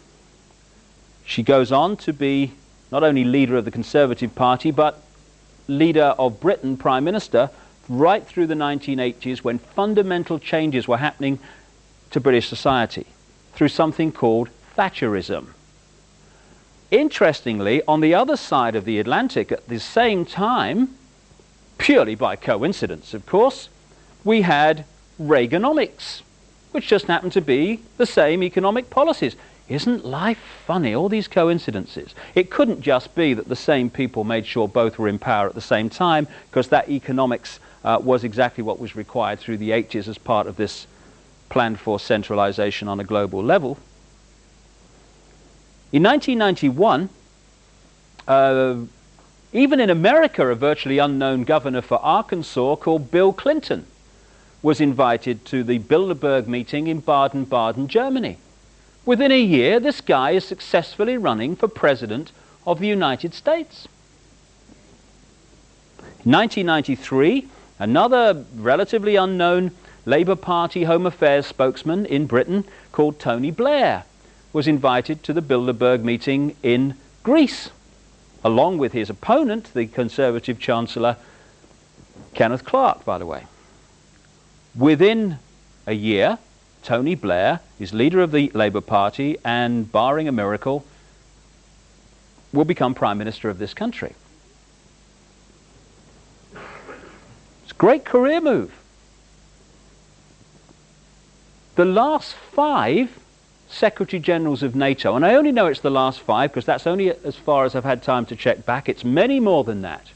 She goes on to be not only leader of the Conservative Party, but leader of Britain, Prime Minister, right through the 1980s, when fundamental changes were happening to British society through something called Thatcherism. Interestingly, on the other side of the Atlantic at the same time, purely by coincidence of course, we had Reaganomics, which just happened to be the same economic policies. Isn't life funny, all these coincidences? It couldn't just be that the same people made sure both were in power at the same time, because that economics was exactly what was required through the 80s as part of this plan for centralization on a global level. In 1991, even in America, a virtually unknown governor for Arkansas called Bill Clinton was invited to the Bilderberg meeting in Baden-Baden, Germany. Within a year, this guy is successfully running for President of the United States. In 1993, another relatively unknown Labour Party Home Affairs spokesman in Britain called Tony Blair was invited to the Bilderberg meeting in Greece, along with his opponent, the Conservative Chancellor, Kenneth Clarke, by the way. Within a year, Tony Blair is leader of the Labour Party and, barring a miracle, will become Prime Minister of this country. It's a great career move. The last 5 Secretary Generals of NATO, and I only know it's the last 5 because that's only as far as I've had time to check back, it's many more than that.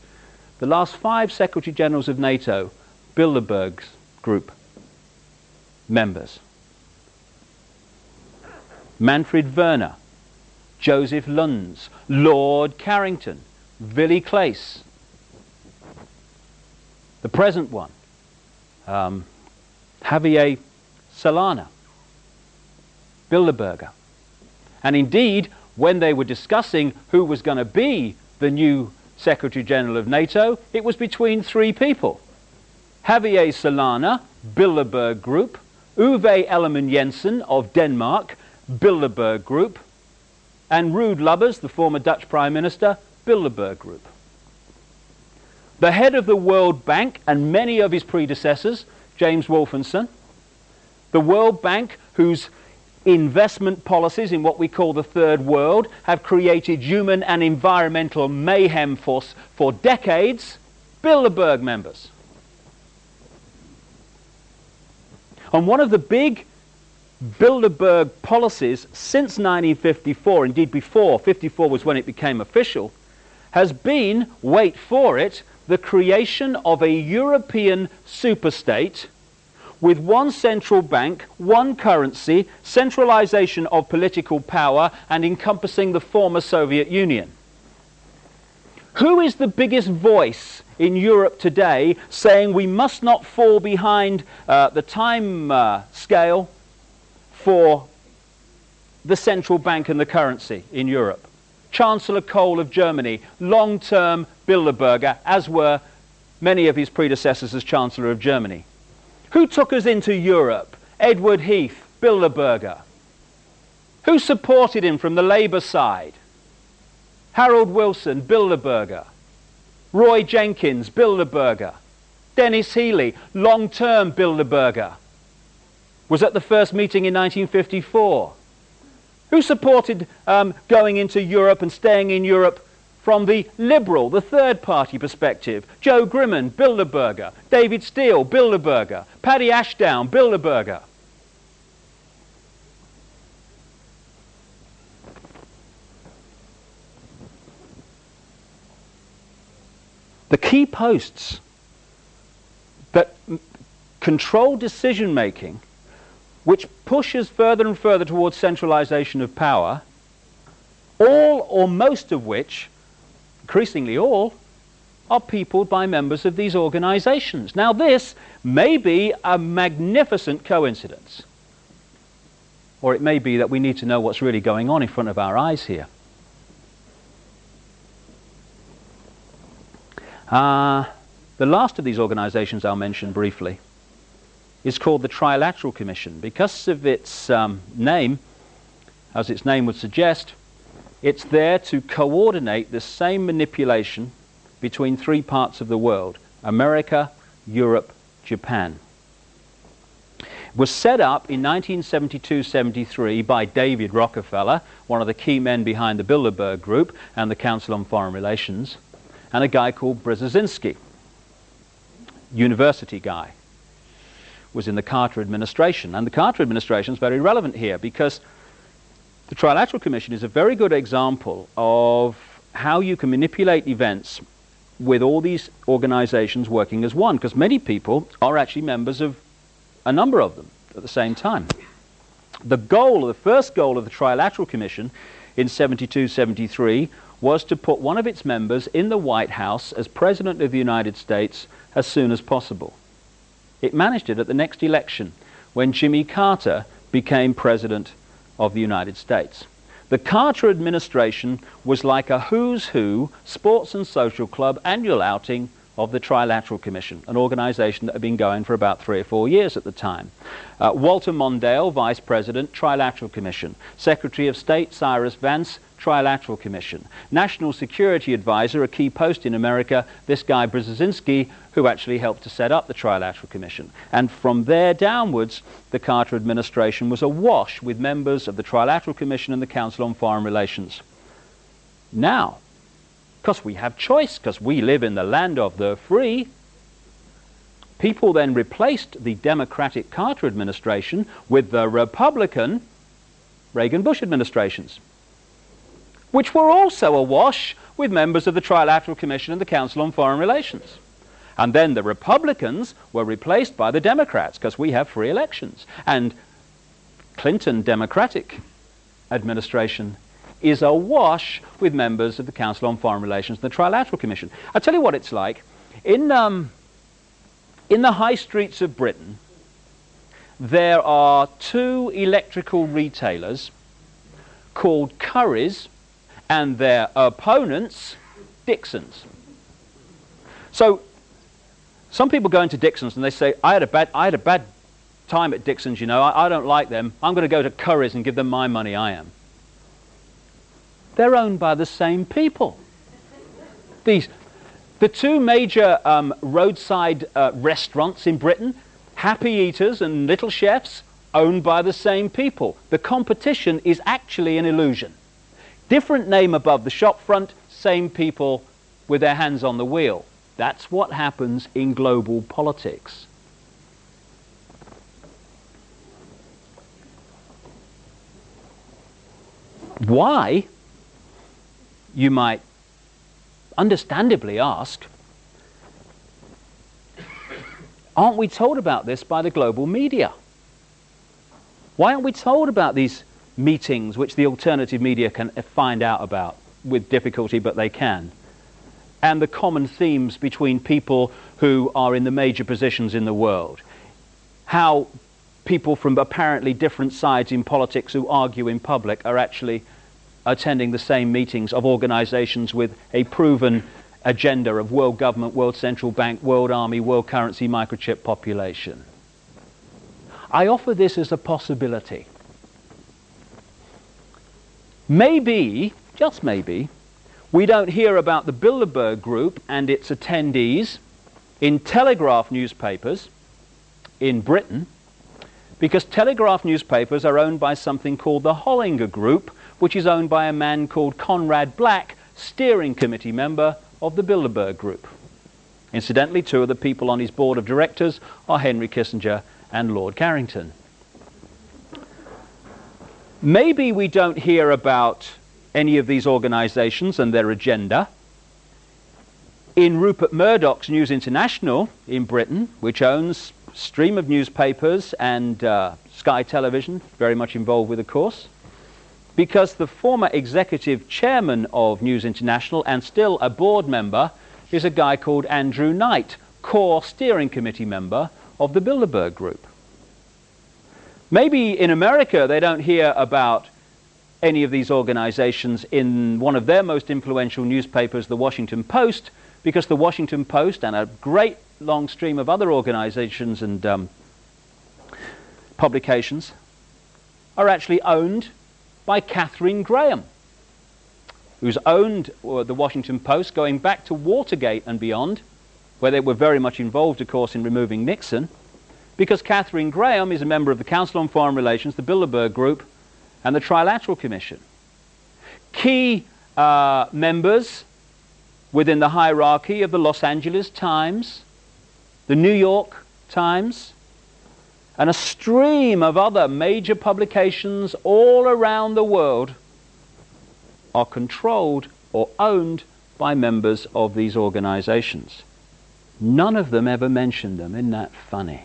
The last 5 Secretary Generals of NATO, Bilderberg's group members. Manfred Werner, Joseph Luns, Lord Carrington, Willy Claes. The present one, Javier Solana, Bilderberger. And indeed, when they were discussing who was going to be the new Secretary General of NATO, it was between 3 people. Javier Solana, Bilderberg Group, Uwe Ellemann-Jensen of Denmark, Bilderberg Group, and Ruud Lubbers, the former Dutch Prime Minister, Bilderberg Group. The head of the World Bank and many of his predecessors, James Wolfensohn, the World Bank, whose investment policies in what we call the Third World have created human and environmental mayhem for decades, Bilderberg members. And one of the big Bilderberg policies since 1954, indeed before, 54 was when it became official, has been, wait for it, the creation of a European superstate with one central bank, one currency, centralization of political power, and encompassing the former Soviet Union. Who is the biggest voice in Europe today saying we must not fall behind the time scale for the central bank and the currency in Europe? Chancellor Kohl of Germany, long-term Bilderberger, as were many of his predecessors as Chancellor of Germany. Who took us into Europe? Edward Heath, Bilderberger. Who supported him from the Labour side? Harold Wilson, Bilderberger. Roy Jenkins, Bilderberger. Dennis Healey, long-term Bilderberger, was at the first meeting in 1954. Who supported going into Europe and staying in Europe from the liberal, the third party perspective? Joe Grimman, Bilderberger. David Steele, Bilderberger. Paddy Ashdown, Bilderberger. The key posts that control decision making, which pushes further and further towards centralization of power, all or most of which, increasingly all, are peopled by members of these organizations. Now this may be a magnificent coincidence. Or it may be that we need to know what's really going on in front of our eyes here. The last of these organizations I'll mention briefly is called the Trilateral Commission. Because of its name, as its name would suggest, it's there to coordinate the same manipulation between three parts of the world: America, Europe, Japan. It was set up in 1972-73 by David Rockefeller, one of the key men behind the Bilderberg Group and the Council on Foreign Relations, and a guy called Brzezinski, university guy, was in the Carter administration. And the Carter administration is very relevant here because the Trilateral Commission is a very good example of how you can manipulate events with all these organizations working as one, because many people are actually members of a number of them at the same time. The first goal of the Trilateral Commission in 72-73 was to put one of its members in the White House as President of the United States as soon as possible. It managed it at the next election when Jimmy Carter became President of the United States. The Carter administration was like a who's who sports and social club annual outing of the Trilateral Commission, an organization that had been going for about 3 or 4 years at the time. Walter Mondale, Vice President, Trilateral Commission. Secretary of State Cyrus Vance, Trilateral Commission. National Security Advisor, a key post in America, this guy Brzezinski, who actually helped to set up the Trilateral Commission. And from there downwards, the Carter administration was awash with members of the Trilateral Commission and the Council on Foreign Relations. Now, because we have choice, because we live in the land of the free, people then replaced the Democratic Carter administration with the Republican Reagan-Bush administrations, which were also awash with members of the Trilateral Commission and the Council on Foreign Relations. And then the Republicans were replaced by the Democrats, because we have free elections. And Clinton Democratic administration is awash with members of the Council on Foreign Relations and the Trilateral Commission. I'll tell you what it's like. In the high streets of Britain, there are 2 electrical retailers called Currys and their opponents, Dixons. So some people go into Dixons and they say, I had a bad time at Dixons, you know, I don't like them. I'm going to go to Currys and give them my money, I am. They're owned by the same people. The 2 major roadside restaurants in Britain, Happy Eaters and Little Chefs, owned by the same people. The competition is actually an illusion. Different name above the shop front, same people with their hands on the wheel. That's what happens in global politics. Why, you might understandably ask, aren't we told about this by the global media? Why aren't we told about these meetings which the alternative media can find out about with difficulty, but they can? And the common themes between people who are in the major positions in the world. How people from apparently different sides in politics who argue in public are actually attending the same meetings of organizations with a proven agenda of world government, world central bank, world army, world currency, microchip population. I offer this as a possibility. Maybe, just maybe, we don't hear about the Bilderberg Group and its attendees in Telegraph newspapers in Britain, because Telegraph newspapers are owned by something called the Hollinger Group, which is owned by a man called Conrad Black, steering committee member of the Bilderberg Group. Incidentally, 2 of the people on his board of directors are Henry Kissinger and Lord Carrington. Maybe we don't hear about any of these organizations and their agenda in Rupert Murdoch's News International in Britain, which owns a stream of newspapers and Sky Television, very much involved with, of course, because the former executive chairman of News International and still a board member is a guy called Andrew Knight, core steering committee member of the Bilderberg Group. Maybe in America they don't hear about any of these organizations in one of their most influential newspapers, the Washington Post, because the Washington Post and a great long stream of other organizations and publications are actually owned by Katharine Graham, who's owned the Washington Post going back to Watergate and beyond, where they were very much involved, of course, in removing Nixon, because Katharine Graham is a member of the Council on Foreign Relations, the Bilderberg Group, and the Trilateral Commission. Key members within the hierarchy of the Los Angeles Times, the New York Times, and a stream of other major publications all around the world are controlled or owned by members of these organizations. None of them ever mentioned them. Isn't that funny?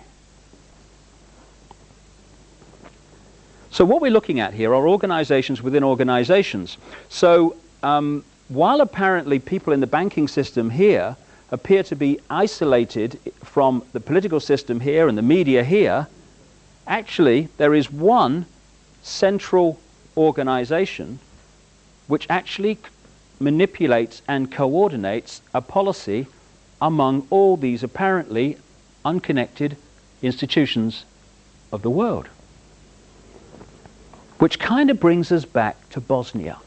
So what we're looking at here are organizations within organizations. So while apparently people in the banking system here appear to be isolated from the political system here and the media here, actually there is one central organization which actually manipulates and coordinates a policy among all these apparently unconnected institutions of the world. Which kind of brings us back to Bosnia.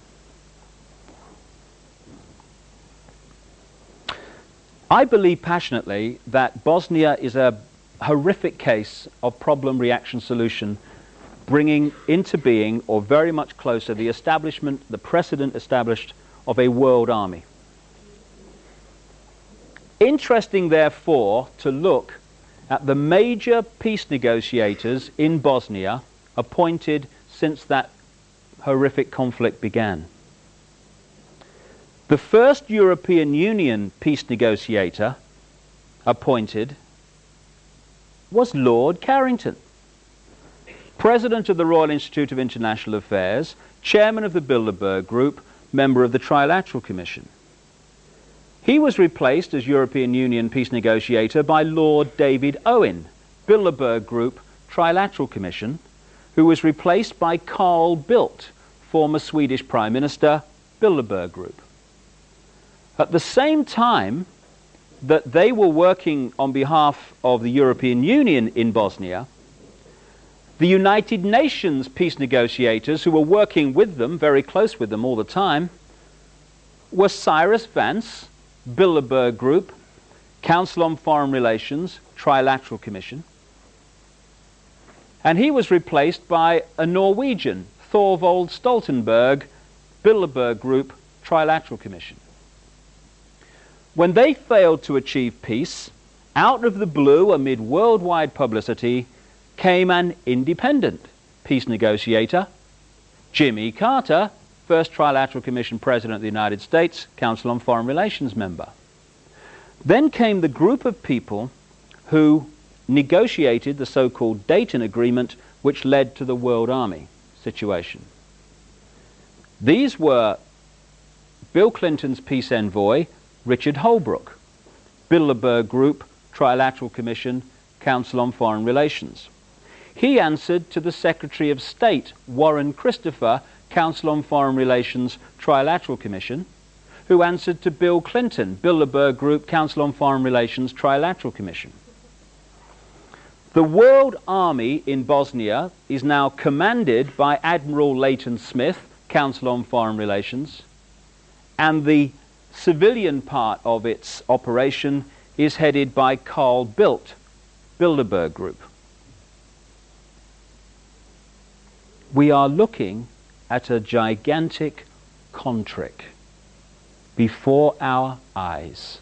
I believe passionately that Bosnia is a horrific case of problem-reaction solution, bringing into being, or very much closer, the establishment, the precedent established of a world army. Interesting, therefore, to look at the major peace negotiators in Bosnia appointed since that horrific conflict began. The first European Union peace negotiator appointed was Lord Carrington, President of the Royal Institute of International Affairs, Chairman of the Bilderberg Group, member of the Trilateral Commission. He was replaced as European Union peace negotiator by Lord David Owen, Bilderberg Group, Trilateral Commission, who was replaced by Carl Bildt, former Swedish Prime Minister, Bilderberg Group. At the same time that they were working on behalf of the European Union in Bosnia, the United Nations peace negotiators, who were working with them, very close with them all the time, were Cyrus Vance, Bilderberg Group, Council on Foreign Relations, Trilateral Commission, and he was replaced by a Norwegian, Thorvald Stoltenberg, Bilderberg Group, Trilateral Commission. When they failed to achieve peace, out of the blue, amid worldwide publicity, came an independent peace negotiator, Jimmy Carter, first Trilateral Commission President of the United States, Council on Foreign Relations member. Then came the group of people who negotiated the so-called Dayton Agreement, which led to the World Army situation. These were Bill Clinton's peace envoy, Richard Holbrooke, Bilderberg Group, Trilateral Commission, Council on Foreign Relations. He answered to the Secretary of State, Warren Christopher, Council on Foreign Relations, Trilateral Commission, who answered to Bill Clinton, Bilderberg Group, Council on Foreign Relations, Trilateral Commission. The World Army in Bosnia is now commanded by Admiral Leighton Smith, Council on Foreign Relations, and the civilian part of its operation is headed by Carl Bildt, Bilderberg Group. We are looking at a gigantic contrick before our eyes.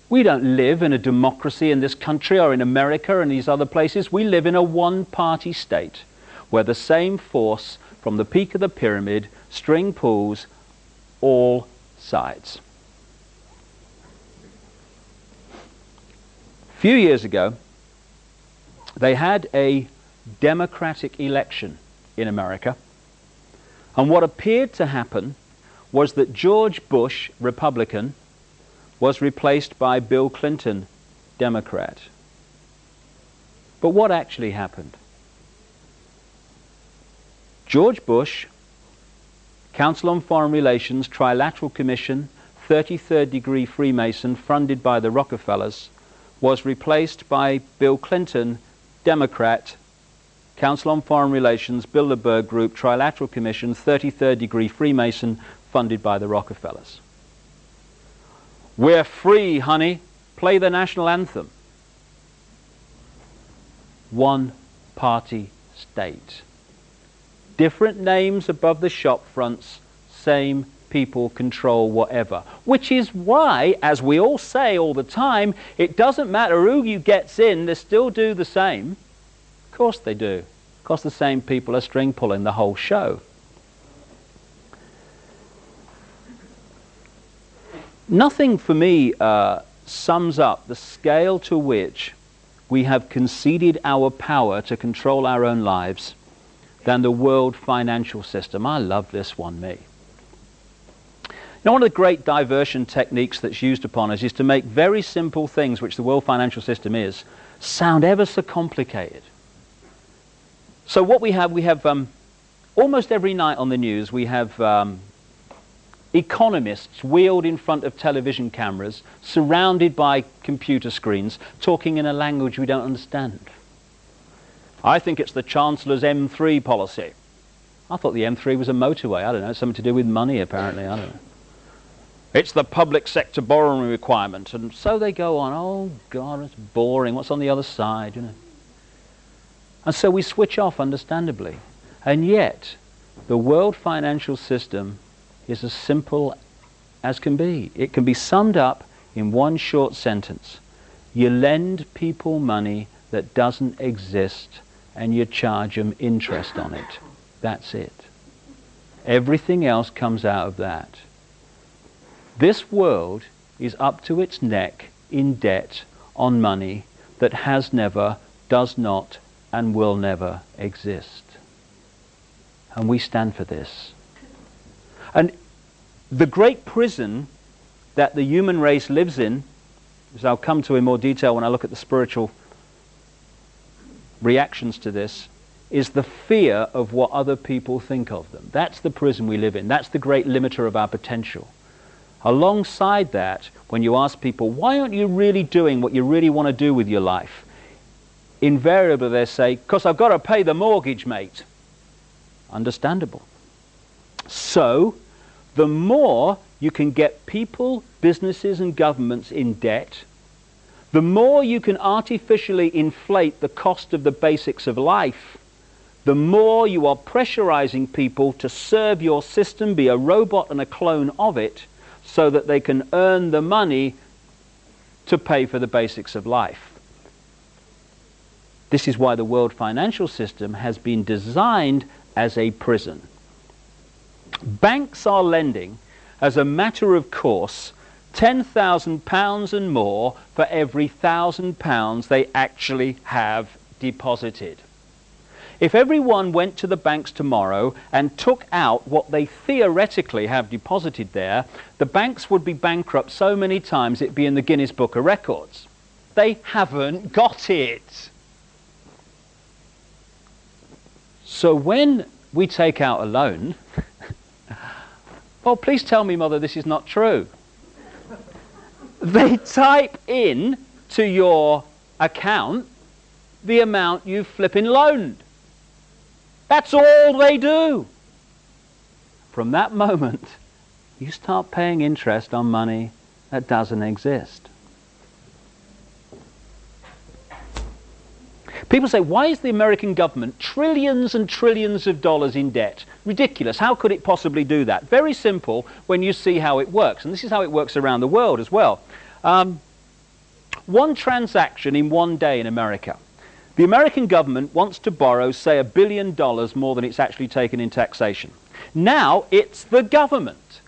We don't live in a democracy in this country or in America and these other places. We live in a one-party state where the same force from the peak of the pyramid string pulls all sides. A few years ago, they had a democratic election in America, and what appeared to happen was that George Bush, Republican, was replaced by Bill Clinton, Democrat. But what actually happened? George Bush, Council on Foreign Relations, Trilateral Commission, 33rd degree Freemason, funded by the Rockefellers, was replaced by Bill Clinton, Democrat, Council on Foreign Relations, Bilderberg Group, Trilateral Commission, 33rd degree Freemason, funded by the Rockefellers. We're free, honey. Play the national anthem. One party state. Different names above the shop fronts, same people control whatever. Which is why, as we all say all the time, it doesn't matter who you gets in, they still do the same. Of course they do. Of course the same people are string pulling the whole show. Nothing for me sums up the scale to which we have conceded our power to control our own lives than the world financial system. I love this one, me. Now, one of the great diversion techniques that's used upon us is to make very simple things, which the world financial system is, sound ever so complicated. So what we have almost every night on the news, we have economists wheeled in front of television cameras, surrounded by computer screens, talking in a language we don't understand. I think it's the Chancellor's M3 policy. I thought the M3 was a motorway. I don't know, something to do with money apparently, I don't know. It's the public sector borrowing requirement. And so they go on. Oh God, it's boring. What's on the other side, you know? And so we switch off, understandably. And yet, the world financial system is as simple as can be. It can be summed up in one short sentence. You lend people money that doesn't exist and you charge them interest on it. That's it. Everything else comes out of that. This world is up to its neck in debt on money that has never, does not, and will never exist. And we stand for this. And the great prison that the human race lives in, as I'll come to in more detail when I look at the spiritual reactions to this, is the fear of what other people think of them. That's the prison we live in. That's the great limiter of our potential. Alongside that, when you ask people, why aren't you really doing what you really want to do with your life? Invariably they say, because I've got to pay the mortgage, mate. Understandable. So, the more you can get people, businesses and governments in debt, the more you can artificially inflate the cost of the basics of life, the more you are pressurizing people to serve your system, be a robot and a clone of it, so that they can earn the money to pay for the basics of life. This is why the world financial system has been designed as a prison. Banks are lending, as a matter of course, £10,000 and more for every £1,000 they actually have deposited. If everyone went to the banks tomorrow and took out what they theoretically have deposited there, the banks would be bankrupt so many times it'd be in the Guinness Book of Records. They haven't got it. So when we take out a loan, well, please tell me, Mother, this is not true. They type in to your account the amount you've flipping loaned. That's all they do. From that moment, you start paying interest on money that doesn't exist. People say, why is the American government trillions and trillions of dollars in debt? Ridiculous. How could it possibly do that? Very simple when you see how it works. And this is how it works around the world as well. One transaction in one day in America. The American government wants to borrow, say, $1 billion more than it's actually taken in taxation. Now it's the government.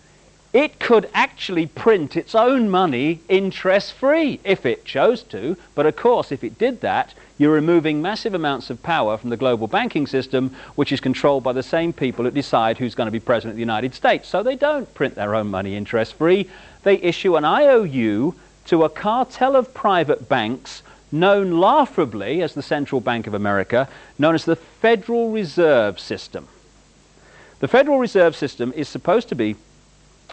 It could actually print its own money interest-free if it chose to. But of course, if it did that, you're removing massive amounts of power from the global banking system, which is controlled by the same people that decide who's going to be president of the United States. So they don't print their own money interest-free. They issue an IOU to a cartel of private banks known laughably as the Central Bank of America, known as the Federal Reserve System. The Federal Reserve System is supposed to be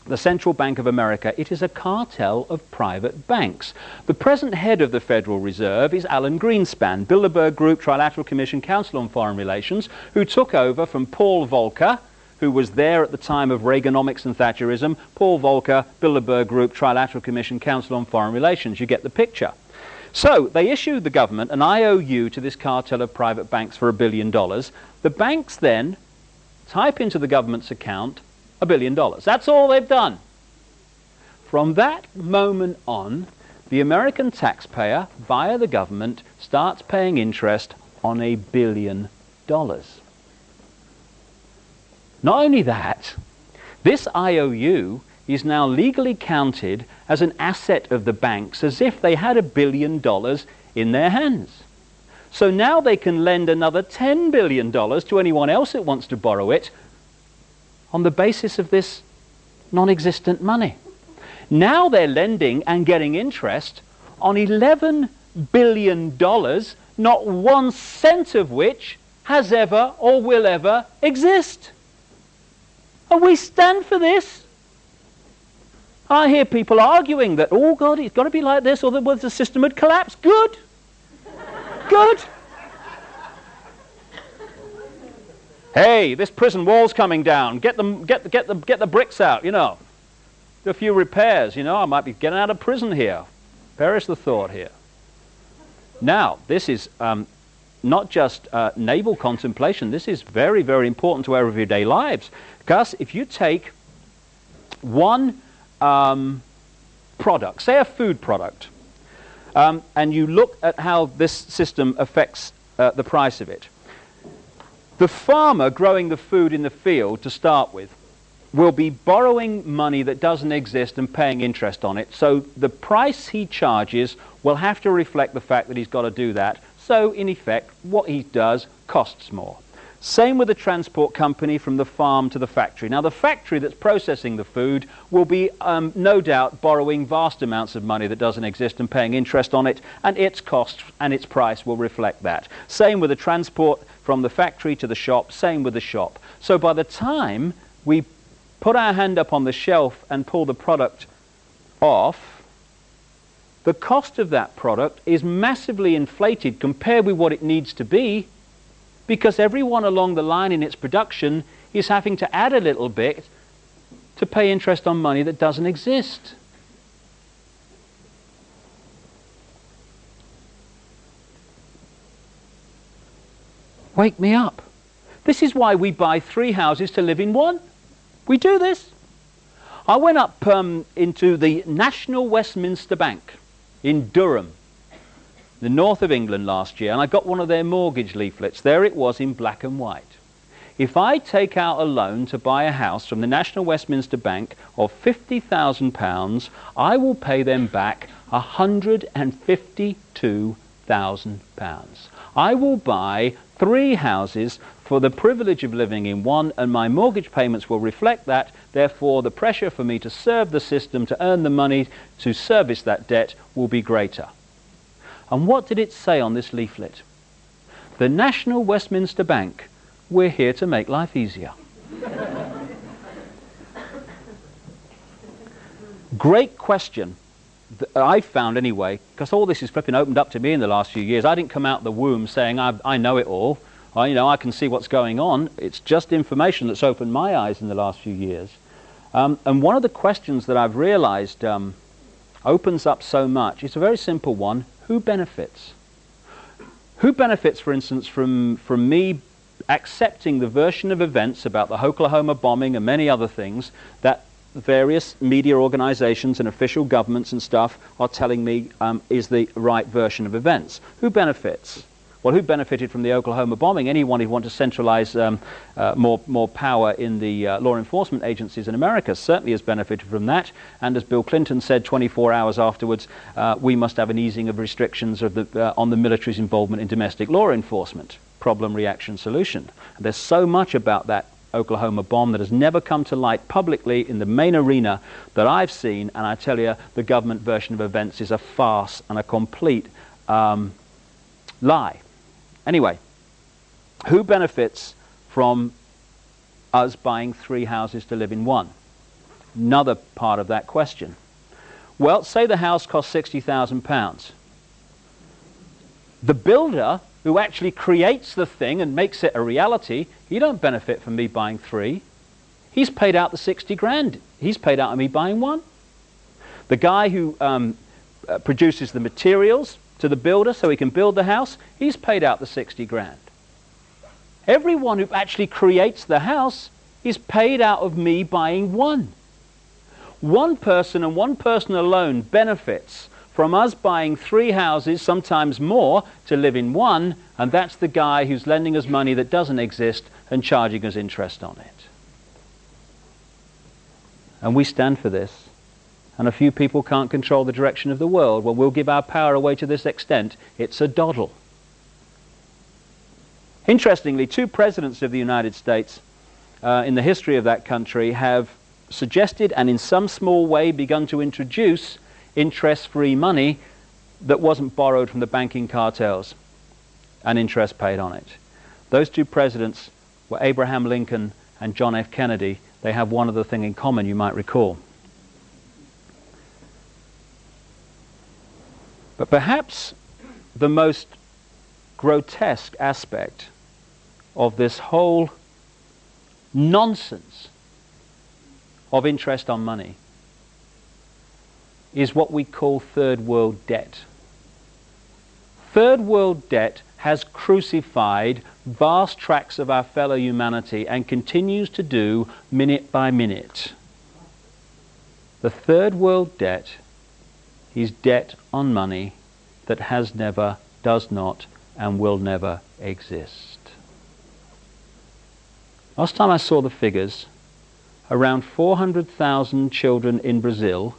the Central Bank of America. It is a cartel of private banks. The present head of the Federal Reserve is Alan Greenspan, Bilderberg Group, Trilateral Commission, Council on Foreign Relations, who took over from Paul Volcker, who was there at the time of Reaganomics and Thatcherism. Paul Volcker, Bilderberg Group, Trilateral Commission, Council on Foreign Relations. You get the picture. So they issued the government an IOU to this cartel of private banks for $1 billion. The banks then type into the government's account $1 billion. That's all they've done. From that moment on, the American taxpayer, via the government, starts paying interest on $1 billion. Not only that, this IOU is now legally counted as an asset of the banks, as if they had $1 billion in their hands. So now they can lend another $10 billion to anyone else that wants to borrow it on the basis of this non-existent money. Now they're lending and getting interest on $11 billion, not 1 cent of which has ever or will ever exist. And we stand for this. I hear people arguing that, oh God, it's got to be like this or the system would collapse. Good. Good. Hey, this prison wall's coming down. Get the bricks out, you know. Do a few repairs, you know. I might be getting out of prison here. Perish the thought here. Now, this is not just naval contemplation. This is very, very important to our everyday lives. Because if you take one product, say a food product, and you look at how this system affects the price of it, the farmer growing the food in the field to start with will be borrowing money that doesn't exist and paying interest on it. So the price he charges will have to reflect the fact that he's got to do that. So in effect, what he does costs more. Same with the transport company from the farm to the factory. Now the factory that's processing the food will be no doubt borrowing vast amounts of money that doesn't exist and paying interest on it, and its cost and its price will reflect that. Same with the transport from the factory to the shop, same with the shop. So by the time we put our hand up on the shelf and pull the product off, the cost of that product is massively inflated compared with what it needs to be, because everyone along the line in its production is having to add a little bit to pay interest on money that doesn't exist. Wake me up. This is why we buy 3 houses to live in one. We do this. I went up into the National Westminster Bank in Durham, the north of England, last year, and I got one of their mortgage leaflets. There it was in black and white. If I take out a loan to buy a house from the National Westminster Bank of £50,000, I will pay them back £152,000. I will buy 3 houses for the privilege of living in one, and my mortgage payments will reflect that. Therefore, the pressure for me to serve the system, to earn the money to service that debt, will be greater. And what did it say on this leaflet? The National Westminster Bank, we're here to make life easier. Great question, I found anyway, because all this is flipping opened up to me in the last few years. I didn't come out the womb saying I know it all. I can see what's going on. It's just information that's opened my eyes in the last few years. And one of the questions that I've realized opens up so much, it's a very simple one. Who benefits? Who benefits, for instance, from me accepting the version of events about the Oklahoma bombing and many other things that various media organizations and official governments and stuff are telling me is the right version of events? Who benefits? Well, who benefited from the Oklahoma bombing? Anyone who wants to centralize more power in the law enforcement agencies in America certainly has benefited from that. And as Bill Clinton said 24 hours afterwards, we must have an easing of restrictions of on the military's involvement in domestic law enforcement. Problem, reaction, solution. And there's so much about that Oklahoma bomb that has never come to light publicly in the main arena that I've seen, and I tell you, the government version of events is a farce and a complete lie. Anyway, who benefits from us buying 3 houses to live in one? Another part of that question. Well, say the house costs £60,000. The builder who actually creates the thing and makes it a reality, he don't benefit from me buying 3. He's paid out the 60 grand. He's paid out on me buying 1. The guy who produces the materials to the builder so he can build the house, he's paid out the 60 grand. Everyone who actually creates the house is paid out of me buying 1. One person and one person alone benefits from us buying 3 houses, sometimes more, to live in one, and that's the guy who's lending us money that doesn't exist and charging us interest on it. And we stand for this. And a few people can't control the direction of the world. Well, we'll give our power away to this extent. It's a doddle. Interestingly, 2 presidents of the United States in the history of that country have suggested and in some small way begun to introduce interest-free money that wasn't borrowed from the banking cartels and interest paid on it. Those 2 presidents were Abraham Lincoln and John F. Kennedy. They have one other thing in common, you might recall. But perhaps the most grotesque aspect of this whole nonsense of interest on money is what we call third world debt. Third world debt has crucified vast tracts of our fellow humanity and continues to do minute by minute. The third world debt is debt on money that has never, does not, and will never exist. Last time I saw the figures, around 400,000 children in Brazil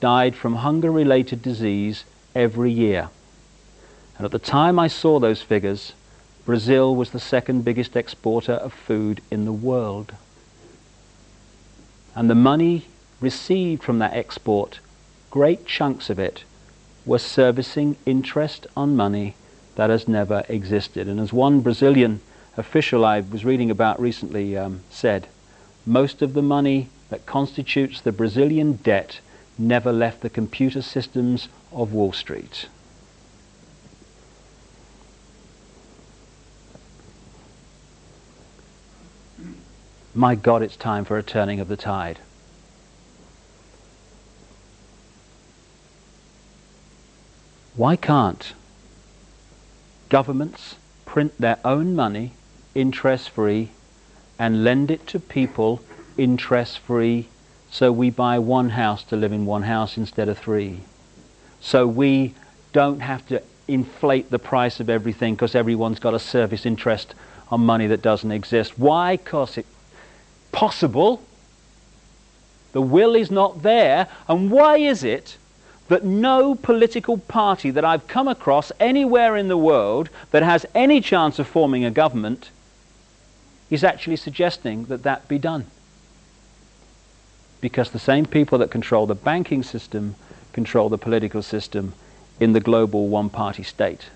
died from hunger-related disease every year. And at the time I saw those figures, Brazil was the 2nd biggest exporter of food in the world. And the money received from that export, great chunks of it, were servicing interest on money that has never existed. And as one Brazilian official I was reading about recently said, most of the money that constitutes the Brazilian debt never left the computer systems of Wall Street. My God, it's time for a turning of the tide. Why can't governments print their own money interest-free and lend it to people interest-free, so we buy 1 house to live in 1 house instead of 3? So we don't have to inflate the price of everything because everyone's got a service interest on money that doesn't exist. Why? Because it's possible. The will is not there. And why is it that no political party that I've come across anywhere in the world that has any chance of forming a government is actually suggesting that that be done? Because the same people that control the banking system control the political system in the global one-party state.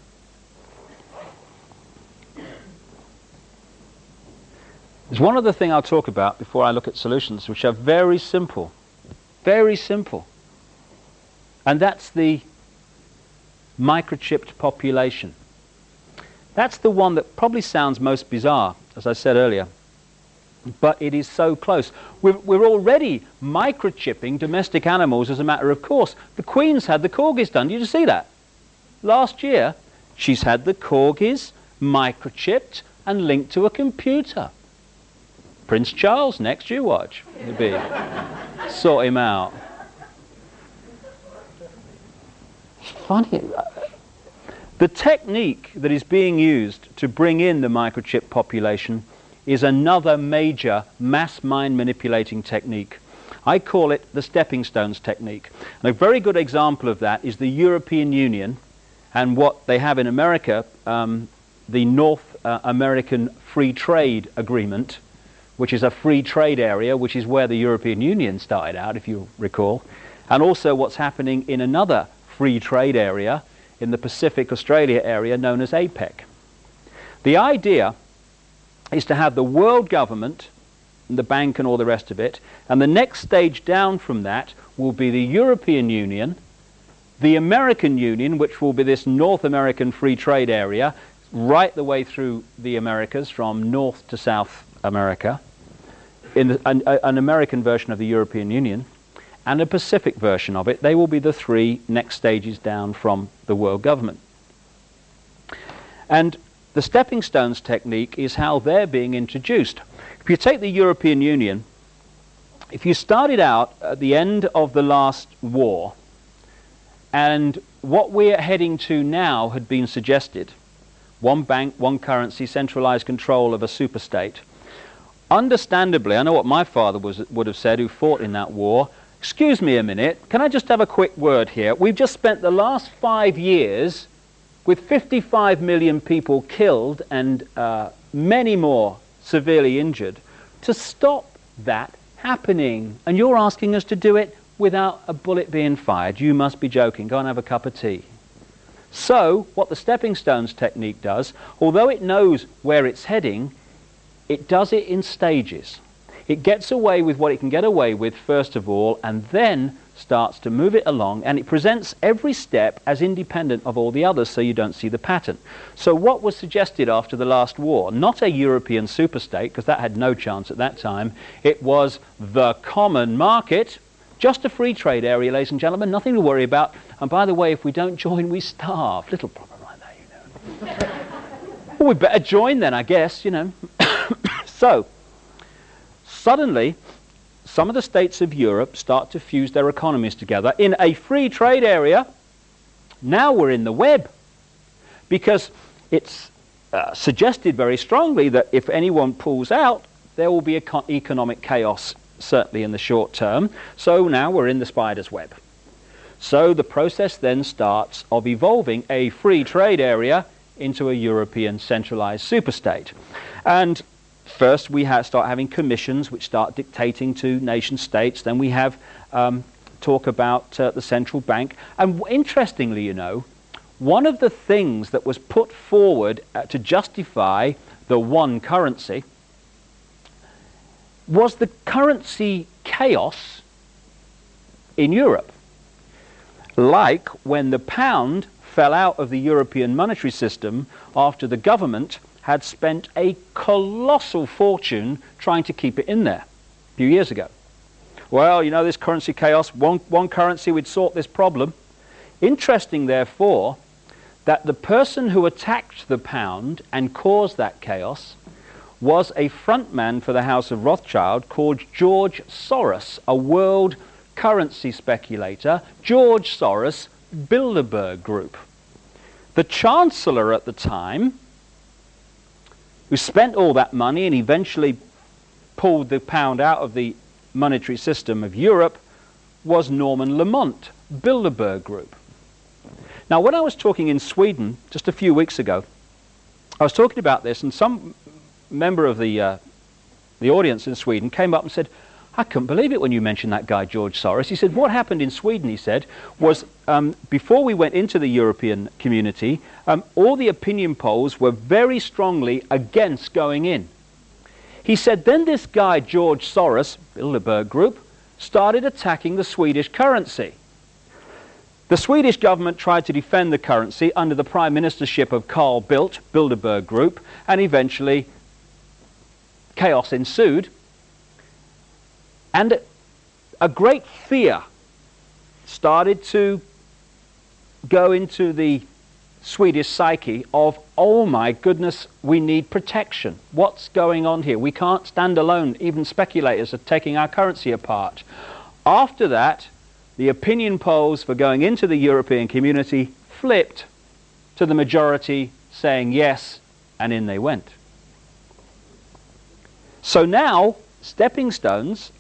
There's one other thing I'll talk about before I look at solutions, which are very simple. Very simple. And that's the microchipped population. That's the one that probably sounds most bizarre, as I said earlier. But it is so close. We're already microchipping domestic animals as a matter of course. The Queen's had the corgis done. Did you see that? Last year, she's had the corgis microchipped and linked to a computer. Prince Charles, next you watch. It'll be. Sort him out. Funny. The technique that is being used to bring in the microchip population is another major mass mind manipulating technique. I call it the stepping stones technique. And a very good example of that is the European Union and what they have in America, the North American Free Trade Agreement, which is a free trade area, which is where the European Union started out, if you recall, and also what's happening in another free trade area in the Pacific Australia area known as APEC. The idea is to have the world government the bank and all the rest of it. And the next stage down from that will be the European Union, the American Union, which will be this North American free trade area, right the way through the Americas, from North to South America, in an American version of the European Union, and a Pacific version of it. They will be the three next stages down from the world government. And the stepping stones technique is how they're being introduced. If you take the European Union, if you started out at the end of the last war, and what we're heading to now had been suggested, one bank, one currency, centralized control of a superstate. Understandably, I know what my father would have said, who fought in that war. Excuse me a minute, can I just have a quick word here? We've just spent the last 5 years with 55 million people killed and many more severely injured to stop that happening. And you're asking us to do it without a bullet being fired. You must be joking. Go and have a cup of tea. So, what the stepping stones technique does, although it knows where it's heading, it does it in stages. It gets away with what it can get away with first of all, and then starts to move it along, and it presents every step as independent of all the others, so you don't see the pattern. So what was suggested after the last war? Not a European superstate, because that had no chance at that time. It was the common market, just a free trade area, ladies and gentlemen, nothing to worry about. And by the way, if we don't join, we starve. Little problem like that, you know. Well, we'd better join then, I guess, you know. So, suddenly, some of the states of Europe start to fuse their economies together in a free trade area. Now we're in the web, because it's suggested very strongly that if anyone pulls out, there will be economic chaos, certainly in the short term. So now we're in the spider's web. So the process then starts of evolving a free trade area into a European centralized superstate. And first we start having commissions which start dictating to nation states. Then we have talk about the central bank. And interestingly, you know, one of the things that was put forward to justify the one currency was the currency chaos in Europe. Like when the pound fell out of the European monetary system after the government had spent a colossal fortune trying to keep it in there a few years ago. Well, you know, this currency chaos, one currency would sort this problem. Interesting, therefore, that the person who attacked the pound and caused that chaos was a frontman for the House of Rothschild called George Soros, a world currency speculator. George Soros, Bilderberg Group. The Chancellor at the time, who spent all that money and eventually pulled the pound out of the monetary system of Europe, was Norman Lamont, Bilderberg Group. Now, when I was talking in Sweden just a few weeks ago, I was talking about this, and some member of the audience in Sweden came up and said, I couldn't believe it when you mentioned that guy George Soros. He said, what happened in Sweden, he said, was before we went into the European community, all the opinion polls were very strongly against going in. He said, then this guy George Soros, Bilderberg Group, started attacking the Swedish currency. The Swedish government tried to defend the currency under the prime ministership of Carl Bildt, Bilderberg Group, and eventually chaos ensued. And a great fear started to go into the Swedish psyche of, oh my goodness, we need protection. What's going on here? We can't stand alone. Even speculators are taking our currency apart. After that, the opinion polls for going into the European community flipped to the majority saying yes, and in they went. So now, stepping stones,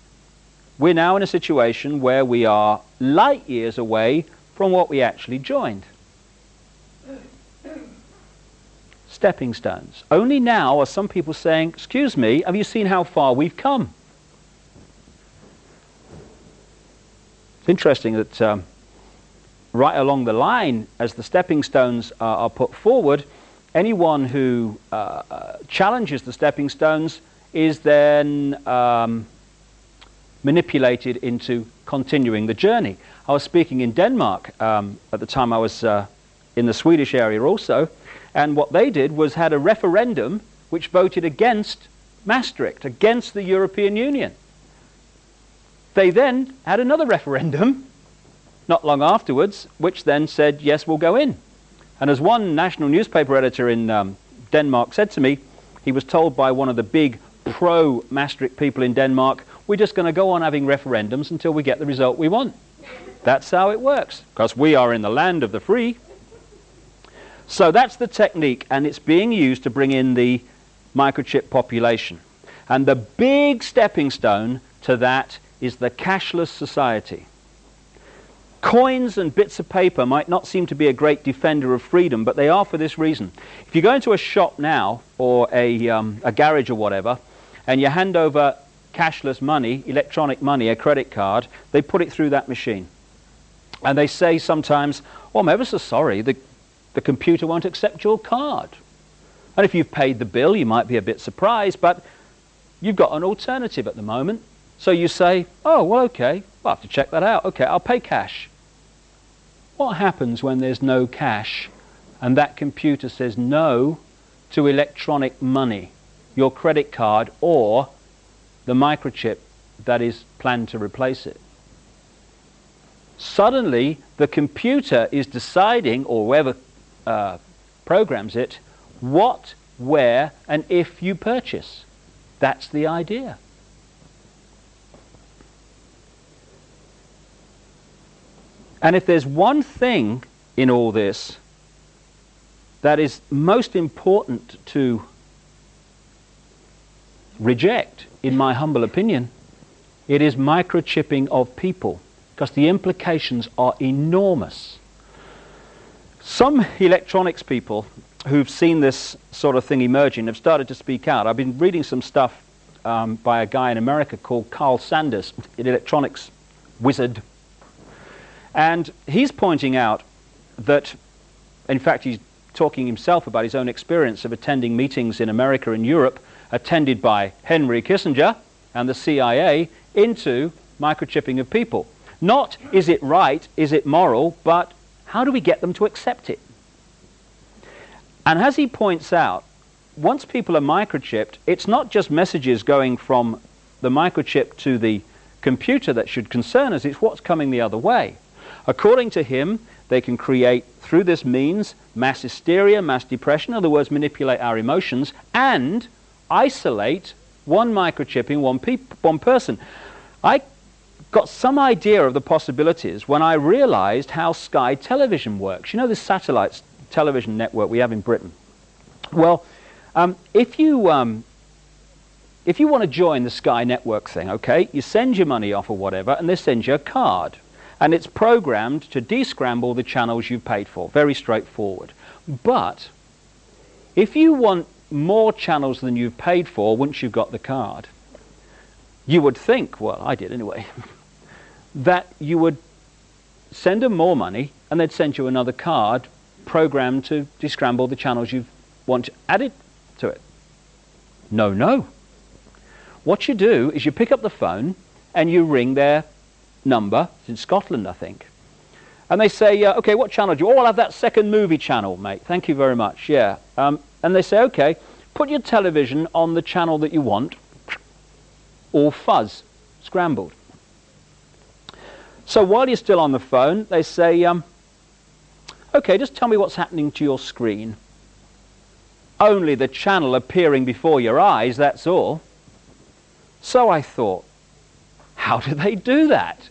we're now in a situation where we are light years away from what we actually joined. Stepping stones. Only now are some people saying, excuse me, have you seen how far we've come? It's interesting that right along the line, as the stepping stones are put forward, anyone who challenges the stepping stones is then manipulated into continuing the journey. I was speaking in Denmark at the time. I was in the Swedish area also, and what they did was had a referendum which voted against Maastricht, against the European Union. They then had another referendum not long afterwards, which then said, yes, we'll go in. And as one national newspaper editor in Denmark said to me, he was told by one of the big pro-Maastricht people in Denmark, we're just going to go on having referendums until we get the result we want. That's how it works, because we are in the land of the free. So that's the technique, and it's being used to bring in the microchip population. And the big stepping stone to that is the cashless society. Coins and bits of paper might not seem to be a great defender of freedom, but they are for this reason. If you go into a shop now, or a garage or whatever, and you hand over cashless money, electronic money, a credit card, they put it through that machine. And they say sometimes, oh, I'm ever so sorry, the computer won't accept your card. And if you've paid the bill, you might be a bit surprised, but you've got an alternative at the moment. So you say, oh, well, okay, I'll have to check that out. Okay, I'll pay cash. What happens when there's no cash and that computer says no to electronic money, your credit card or the microchip that is planned to replace it? Suddenly, the computer is deciding, or whoever programs it, what, where, and if you purchase. That's the idea. And if there's one thing in all this that is most important to reject, in my humble opinion, it is microchipping of people, because the implications are enormous. Some electronics people who've seen this sort of thing emerging have started to speak out. I've been reading some stuff by a guy in America called Carl Sanders, an electronics wizard. And he's pointing out that, in fact, he's talking himself about his own experience of attending meetings in America and Europe, attended by Henry Kissinger and the CIA, into microchipping of people. Not is it right, is it moral, but how do we get them to accept it? And as he points out, once people are microchipped, it's not just messages going from the microchip to the computer that should concern us, it's what's coming the other way. According to him, they can create, through this means, mass hysteria, mass depression, in other words, manipulate our emotions, and isolate one microchipping one person. I got some idea of the possibilities when I realized how Sky Television works. You know this satellite television network we have in Britain? Well, if you want to join the Sky network thing, okay, you send your money off or whatever, and they send you a card. And it's programmed to descramble the channels you've paid for. Very straightforward. But if you want more channels than you've paid for once you've got the card, you would think, well, I did anyway, that you would send them more money and they'd send you another card programmed to descramble the channels you want added to it. No, no. What you do is you pick up the phone and you ring their number. It's in Scotland, I think. And they say, okay, what channel do you want? Oh, I'll have that second movie channel, mate. Thank you very much. Yeah. And they say, okay, put your television on the channel that you want, all fuzz, scrambled. So while you're still on the phone, they say, okay, just tell me what's happening to your screen. Only the channel appearing before your eyes, that's all. So I thought, how do they do that?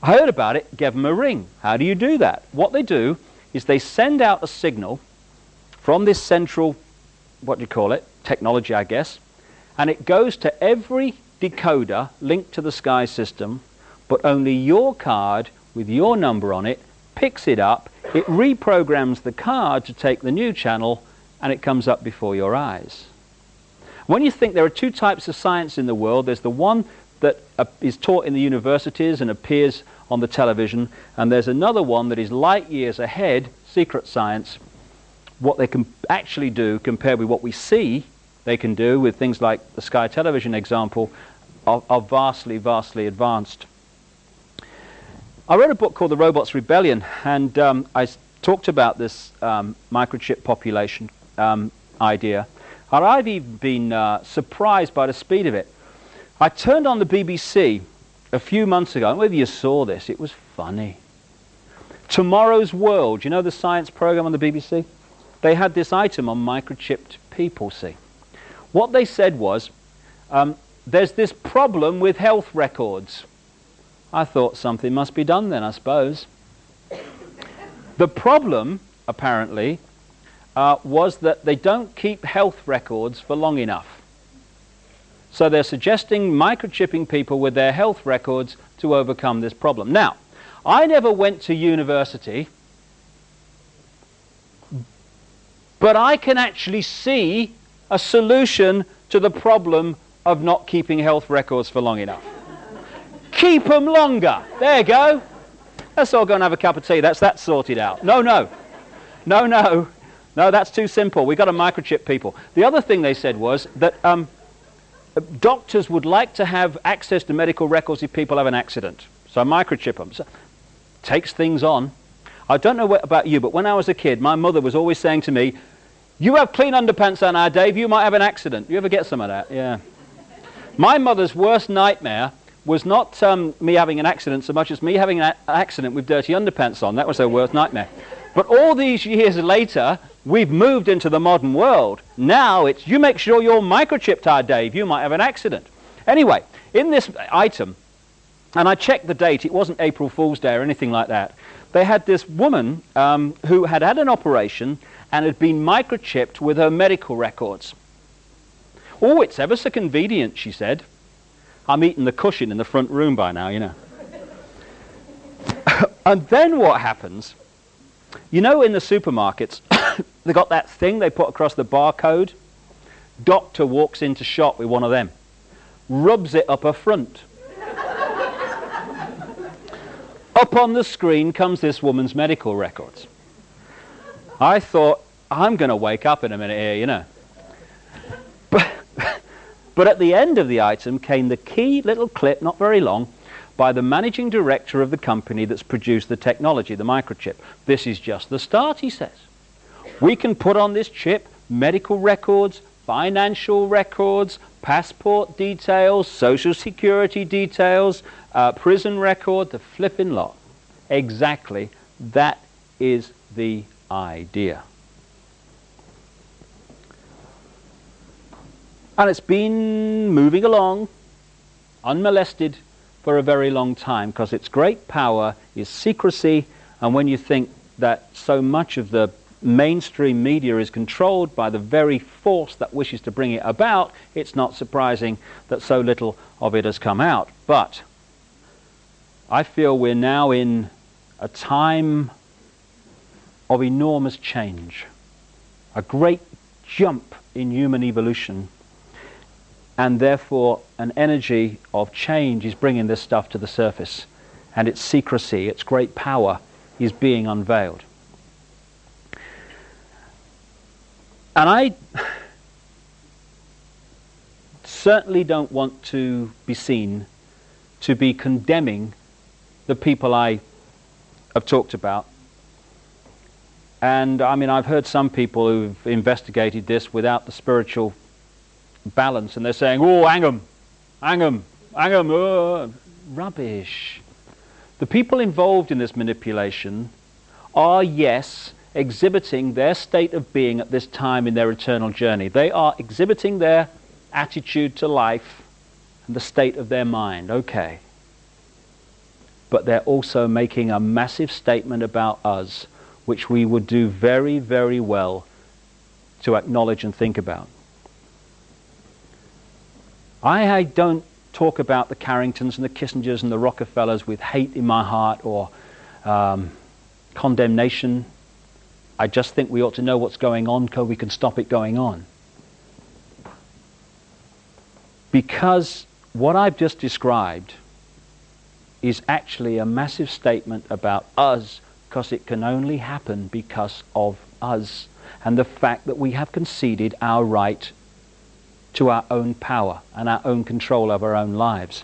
I heard about it, gave them a ring. How do you do that? What they do is they send out a signal from this central, what do you call it, technology, I guess, and it goes to every decoder linked to the Sky system, but only your card with your number on it picks it up, it reprograms the card to take the new channel, and it comes up before your eyes. When you think there are two types of science in the world, there's the one that is taught in the universities and appears on the television, and there's another one that is light years ahead, secret science, what they can actually do compared with what we see they can do with things like the Sky Television example are vastly, vastly advanced. I wrote a book called The Robot's Rebellion, and I talked about this microchip population idea. And I've even been surprised by the speed of it. I turned on the BBC a few months ago, and whether you saw this, it was funny. Tomorrow's World, you know the science program on the BBC? They had this item on microchipped people, see. What they said was, there's this problem with health records. I thought something must be done then, I suppose. The problem, apparently, was that they don't keep health records for long enough. So they're suggesting microchipping people with their health records to overcome this problem. Now, I never went to university, but I can actually see a solution to the problem of not keeping health records for long enough. Keep them longer. There you go. Let's all go and have a cup of tea. That's that sorted out. No, that's too simple. We've got to microchip people. The other thing they said was that doctors would like to have access to medical records if people have an accident. So microchip them. So, takes things on. I don't know about you, but when I was a kid, my mother was always saying to me, "You have clean underpants on now, Dave, you might have an accident." You ever get some of that? Yeah. My mother's worst nightmare was not me having an accident so much as me having an accident with dirty underpants on. That was her worst nightmare. But all these years later, we've moved into the modern world. Now it's, you make sure you're microchipped, Dave, you might have an accident. Anyway, in this item, and I checked the date, it wasn't April Fool's Day or anything like that, they had this woman who had had an operation and had been microchipped with her medical records. "Oh, it's ever so convenient," she said. I'm eating the cushion in the front room by now, you know. And then what happens, you know, in the supermarkets, they got that thing they put across the barcode. Doctor walks into shop with one of them, rubs it up her front. Up on the screen comes this woman's medical records. I thought, I'm going to wake up in a minute here, you know. But at the end of the item came the key little clip, not very long, by the managing director of the company that's produced the technology, the microchip. "This is just the start," he says. "We can put on this chip medical records, financial records, passport details, social security details, prison record, the flipping lot." Exactly, that is the idea. And it's been moving along, unmolested, for a very long time, because its great power is secrecy, and when you think that so much of the mainstream media is controlled by the very force that wishes to bring it about, it's not surprising that so little of it has come out. But I feel we're now in a time of enormous change, a great jump in human evolution, and therefore an energy of change is bringing this stuff to the surface, and its secrecy, its great power is being unveiled. And I certainly don't want to be seen to be condemning the people I have talked about. And I mean, I've heard some people who've investigated this without the spiritual balance, and they're saying, "Oh, hang 'em, rubbish." The people involved in this manipulation are, yes, exhibiting their state of being at this time in their eternal journey. They are exhibiting their attitude to life and the state of their mind, okay. But they're also making a massive statement about us, which we would do very, very well to acknowledge and think about. I don't talk about the Carringtons and the Kissingers and the Rockefellers with hate in my heart or condemnation. I just think we ought to know what's going on so we can stop it going on. Because what I've just described is actually a massive statement about us, because it can only happen because of us and the fact that we have conceded our right to our own power and our own control of our own lives.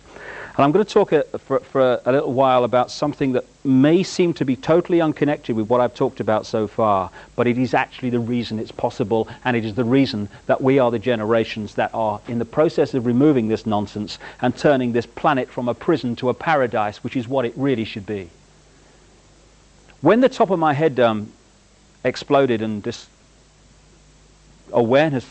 And I'm going to talk for a little while about something that may seem to be totally unconnected with what I've talked about so far, but it is actually the reason it's possible, and it is the reason that we are the generations that are in the process of removing this nonsense and turning this planet from a prison to a paradise, which is what it really should be. When the top of my head exploded and this awareness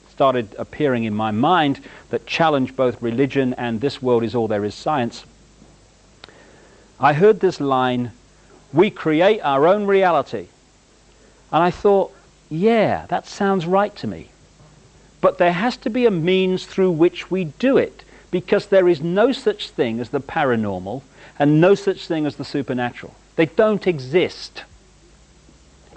started appearing in my mind that challenged both religion and this world is all there is science, I heard this line, "We create our own reality." And I thought, yeah, that sounds right to me. But there has to be a means through which we do it, because there is no such thing as the paranormal and no such thing as the supernatural. They don't exist.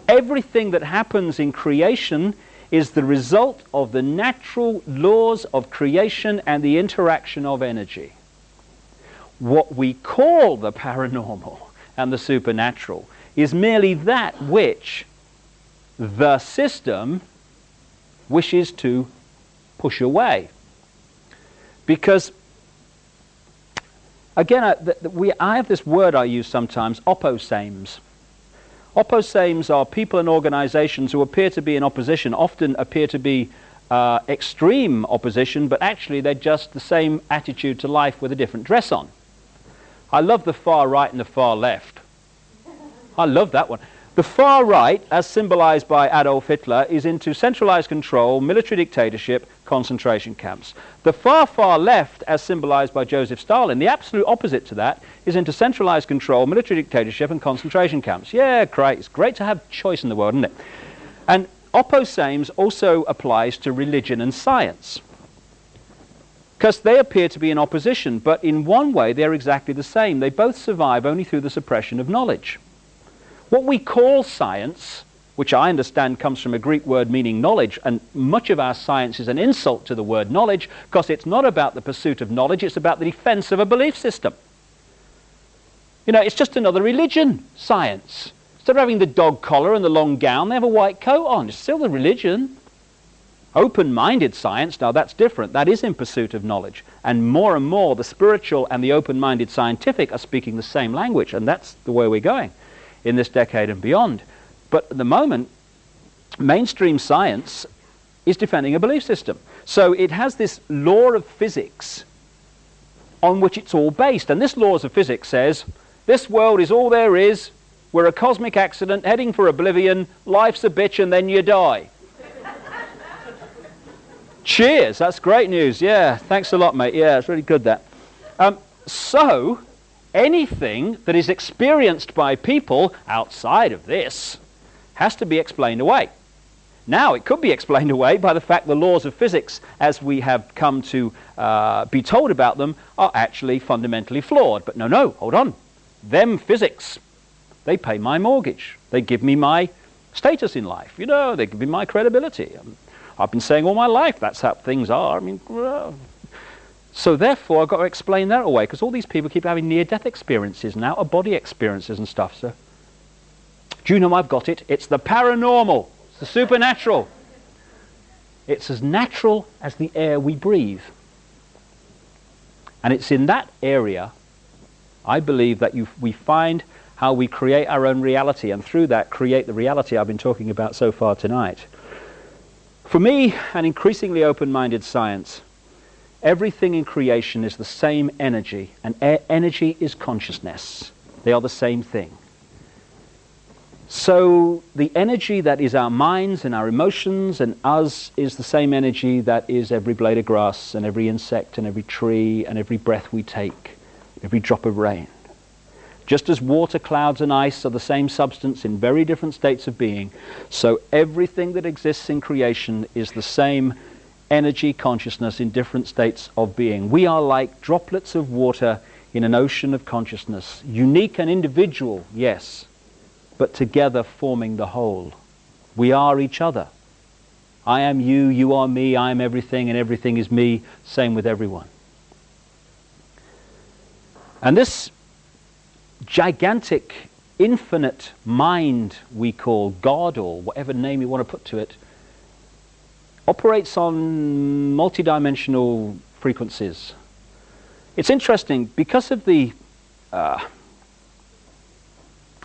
Everything that happens in creation is the result of the natural laws of creation and the interaction of energy. What we call the paranormal and the supernatural is merely that which the system wishes to push away. Because, again, I have this word I use sometimes, opposames. Opposames are people and organizations who appear to be in opposition, often appear to be extreme opposition, but actually they're just the same attitude to life with a different dress on. I love the far right and the far left. I love that one. The far right, as symbolized by Adolf Hitler, is into centralized control, military dictatorship, concentration camps. The far, far left, as symbolized by Joseph Stalin, the absolute opposite to that, is into centralized control, military dictatorship, and concentration camps. Yeah, great. It's great to have choice in the world, isn't it? And opposames also applies to religion and science, because they appear to be in opposition, but in one way they're exactly the same. They both survive only through the suppression of knowledge. What we call science, which I understand comes from a Greek word meaning knowledge, and much of our science is an insult to the word knowledge, because it's not about the pursuit of knowledge, it's about the defense of a belief system. You know, it's just another religion, science. Instead of having the dog collar and the long gown, they have a white coat on. It's still the religion. Open-minded science, now that's different. That is in pursuit of knowledge. And more the spiritual and the open-minded scientific are speaking the same language, and that's the way we're going in this decade and beyond. But at the moment, mainstream science is defending a belief system. So it has this law of physics on which it's all based. And this law of physics says, this world is all there is, we're a cosmic accident heading for oblivion, life's a bitch and then you die. Cheers, that's great news. Yeah, thanks a lot, mate. Yeah, it's really good, that. So, anything that is experienced by people outside of this has to be explained away. Now, it could be explained away by the fact the laws of physics, as we have come to be told about them, are actually fundamentally flawed. But no, hold on. Them physics, they pay my mortgage. They give me my status in life. You know, they give me my credibility. I've been saying all my life that's how things are. I mean, so therefore I've got to explain that away, because all these people keep having near-death experiences and out-of-body experiences and stuff. So, do you know I've got it? It's the paranormal. It's the supernatural. It's as natural as the air we breathe. And it's in that area, I believe, that we find how we create our own reality, and through that create the reality I've been talking about so far tonight. For me, an increasingly open-minded science, everything in creation is the same energy, and energy is consciousness. They are the same thing. So the energy that is our minds and our emotions and us is the same energy that is every blade of grass and every insect and every tree and every breath we take, every drop of rain. Just as water, clouds, and ice are the same substance in very different states of being, so everything that exists in creation is the same energy consciousness in different states of being. We are like droplets of water in an ocean of consciousness, unique and individual, yes, but together forming the whole. We are each other. I am you, you are me, I am everything, and everything is me, same with everyone. And this gigantic, infinite mind we call God, or whatever name you want to put to it, operates on multidimensional frequencies. It's interesting, because of the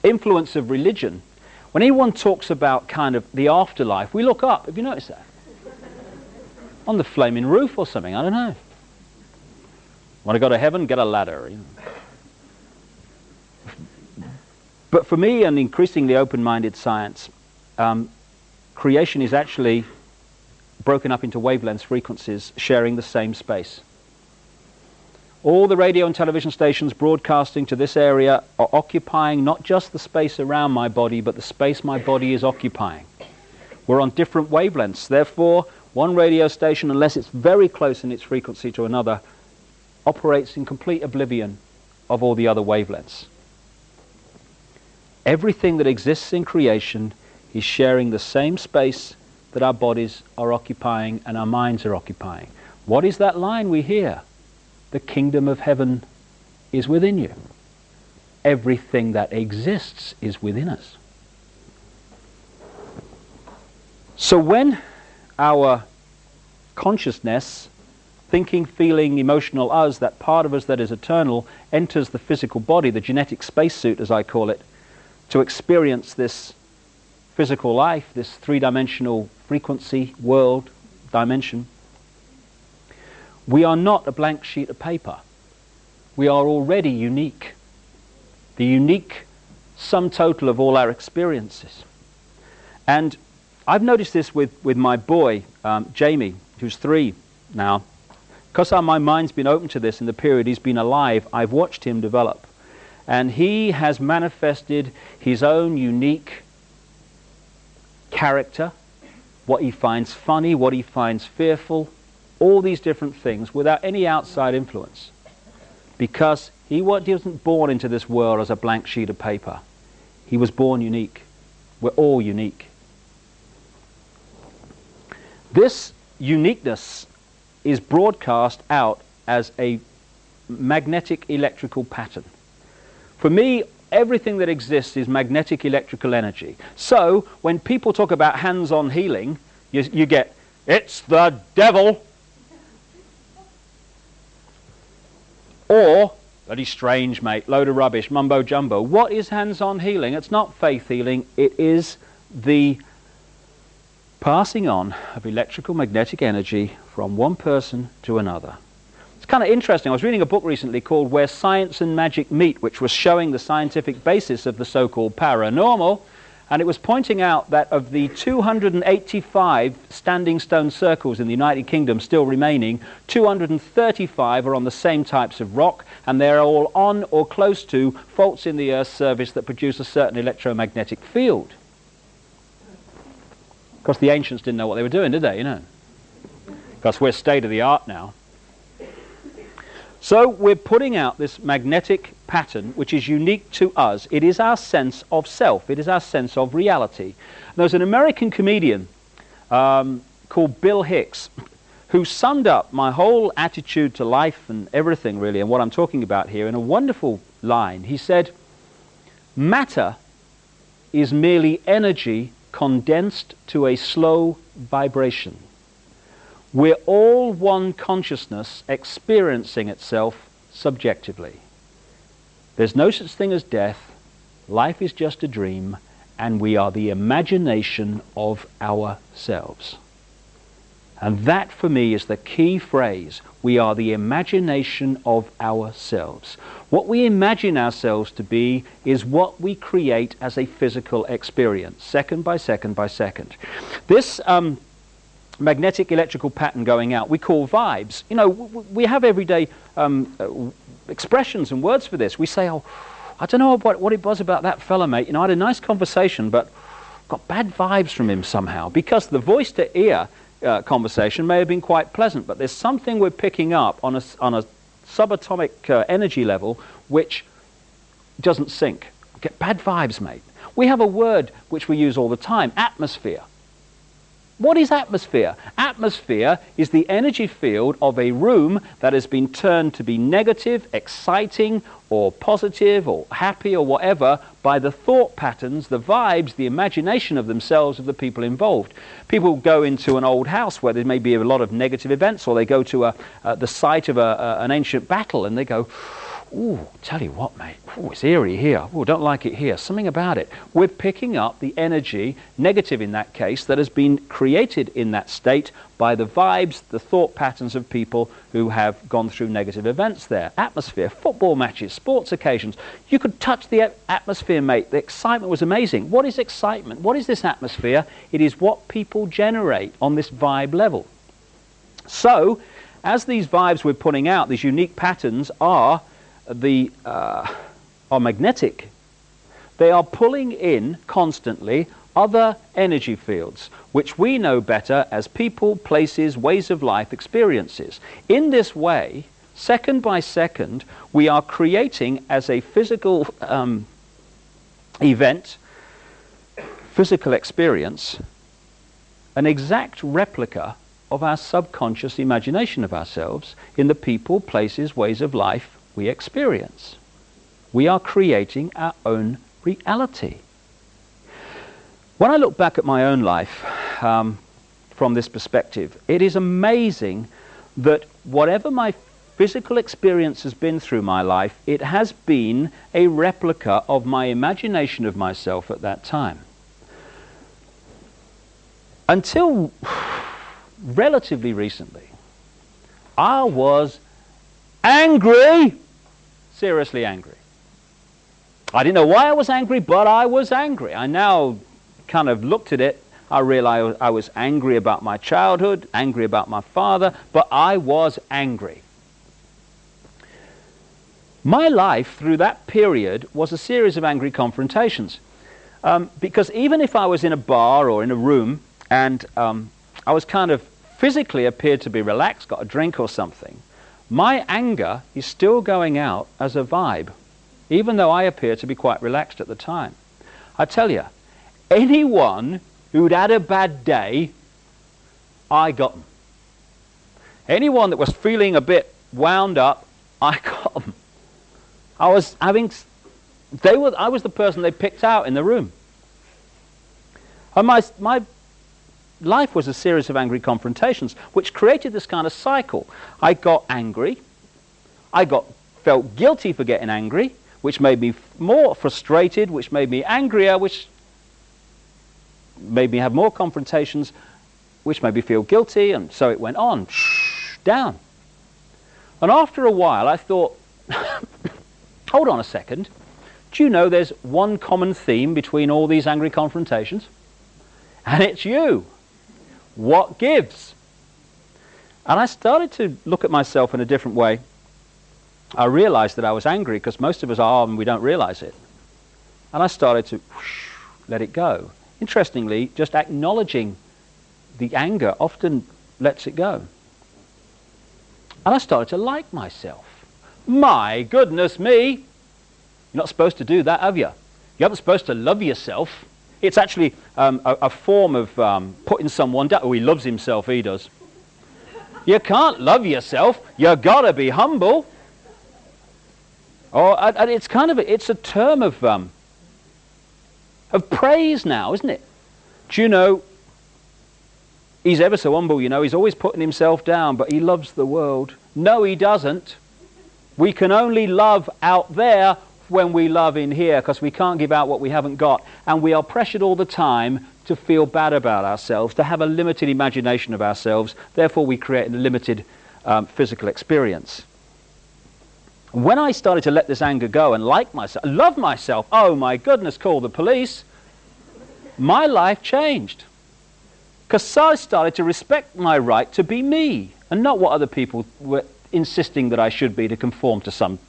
influence of religion, when anyone talks about kind of the afterlife, we look up. Have you noticed that? On the flaming roof or something, I don't know. Want to go to heaven? Get a ladder. You know. But for me, an increasingly open-minded science, creation is actually broken up into wavelength frequencies sharing the same space. All the radio and television stations broadcasting to this area are occupying not just the space around my body, but the space my body is occupying. We're on different wavelengths. Therefore, one radio station, unless it's very close in its frequency to another, operates in complete oblivion of all the other wavelengths. Everything that exists in creation is sharing the same space that our bodies are occupying and our minds are occupying. What is that line we hear? The kingdom of heaven is within you. Everything that exists is within us. So when our consciousness, thinking, feeling, emotional us, that part of us that is eternal, enters the physical body, the genetic spacesuit as I call it, to experience this physical life, this three-dimensional frequency, world, dimension, we are not a blank sheet of paper. We are already unique. The unique sum total of all our experiences. And I've noticed this with my boy, Jamie, who's 3 now. Because my mind's been open to this in the period he's been alive, I've watched him develop. And he has manifested his own unique character, what he finds funny, what he finds fearful, all these different things without any outside influence. Because he wasn't born into this world as a blank sheet of paper. He was born unique. We're all unique. This uniqueness is broadcast out as a magnetic electrical pattern. For me, everything that exists is magnetic electrical energy. So, when people talk about hands-on healing, you get, it's the devil. Or, bloody strange, mate, load of rubbish, mumbo-jumbo. What is hands-on healing? It's not faith healing. It is the passing on of electrical magnetic energy from one person to another. It's kind of interesting. I was reading a book recently called Where Science and Magic Meet, which was showing the scientific basis of the so-called paranormal, and it was pointing out that of the 285 standing stone circles in the United Kingdom still remaining, 235 are on the same types of rock, and they're all on or close to faults in the Earth's surface that produce a certain electromagnetic field. Of course, the ancients didn't know what they were doing, did they? You know, because we're state of the art now. So we're putting out this magnetic pattern which is unique to us. It is our sense of self. It is our sense of reality. There's an American comedian called Bill Hicks who summed up my whole attitude to life and everything really and what I'm talking about here in a wonderful line. He said, matter is merely energy condensed to a slow vibration. We're all one consciousness experiencing itself subjectively. There's no such thing as death. Life is just a dream, and we are the imagination of ourselves. And that, for me, is the key phrase. We are the imagination of ourselves. What we imagine ourselves to be is what we create as a physical experience, second by second by second. This magnetic electrical pattern going out we call vibes. You know, we have everyday expressions and words for this. We say, oh, I don't know what it was about that fella, mate. You know, I had a nice conversation, but got bad vibes from him somehow. Because the voice-to-ear conversation may have been quite pleasant, but there's something we're picking up on a subatomic energy level which doesn't sync. Get bad vibes, mate. We have a word which we use all the time, atmosphere. What is atmosphere? Atmosphere is the energy field of a room that has been turned to be negative, exciting, or positive, or happy, or whatever, by the thought patterns, the vibes, the imagination of themselves, of the people involved. People go into an old house where there may be a lot of negative events, or they go to the site of an ancient battle, and they go, ooh, tell you what, mate, ooh, it's eerie here. Ooh, don't like it here. Something about it. We're picking up the energy, negative in that case, that has been created in that state by the vibes, the thought patterns of people who have gone through negative events there. Atmosphere, football matches, sports occasions. You could touch the atmosphere, mate. The excitement was amazing. What is excitement? What is this atmosphere? It is what people generate on this vibe level. So, as these vibes we're putting out, these unique patterns are magnetic. They are pulling in constantly other energy fields, which we know better as people, places, ways of life, experiences. In this way, second by second, we are creating as a physical event, physical experience, an exact replica of our subconscious imagination of ourselves in the people, places, ways of life we experience. We are creating our own reality. When I look back at my own life from this perspective, it is amazing that whatever my physical experience has been through my life, it has been a replica of my imagination of myself at that time. Until relatively recently, I was angry. Seriously angry. I didn't know why I was angry, but I was angry. I now kind of looked at it. I realized I was angry about my childhood, angry about my father, but I was angry. My life through that period was a series of angry confrontations. Because even if I was in a bar or in a room and I was kind of physically appeared to be relaxed, got a drink or something, my anger is still going out as a vibe, even though I appear to be quite relaxed at the time. I tell you, anyone who'd had a bad day, I got them. Anyone that was feeling a bit wound up, I got them. I was the person they picked out in the room. And my life was a series of angry confrontations, which created this kind of cycle. I got angry. I felt guilty for getting angry, which made me more frustrated, which made me angrier, which made me have more confrontations, which made me feel guilty, and so it went on, down. And after a while, I thought, hold on a second. Do you know there's one common theme between all these angry confrontations? And it's you. What gives? And I started to look at myself in a different way. I realized that I was angry because most of us are and we don't realize it. And I started to let it go. Interestingly, just acknowledging the anger often lets it go. And I started to like myself. My goodness me! You're not supposed to do that, have you? You aren't supposed to love yourself. It's actually a form of putting someone down. Oh, he loves himself, he does. You can't love yourself. You've got to be humble. And it's kind of it's a term of praise now, isn't it? Do you know, he's ever so humble, you know, he's always putting himself down, but he loves the world. No, he doesn't. We can only love out there when we love in here, because we can't give out what we haven't got. And we are pressured all the time to feel bad about ourselves, to have a limited imagination of ourselves. Therefore, we create a limited physical experience. When I started to let this anger go and like myself, love myself, oh my goodness, call the police, my life changed. Because I started to respect my right to be me, and not what other people were insisting that I should be to conform to some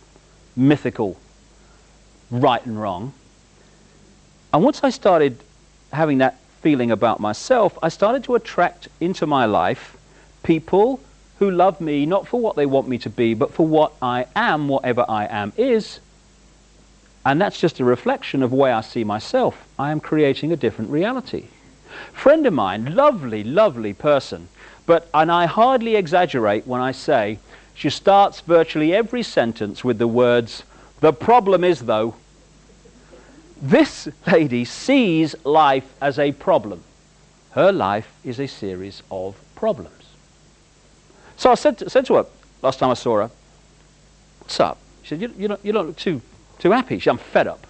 mythical right and wrong. And once I started having that feeling about myself, I started to attract into my life people who love me not for what they want me to be, but for what I am, whatever I am is. And that's just a reflection of the way I see myself. I am creating a different reality. Friend of mine, lovely, lovely person, and I hardly exaggerate when I say she starts virtually every sentence with the words, "The problem is though." This lady sees life as a problem. Her life is a series of problems. So I said to her last time I saw her, "What's up?" She said, you don't look too happy." She said, "I'm fed up."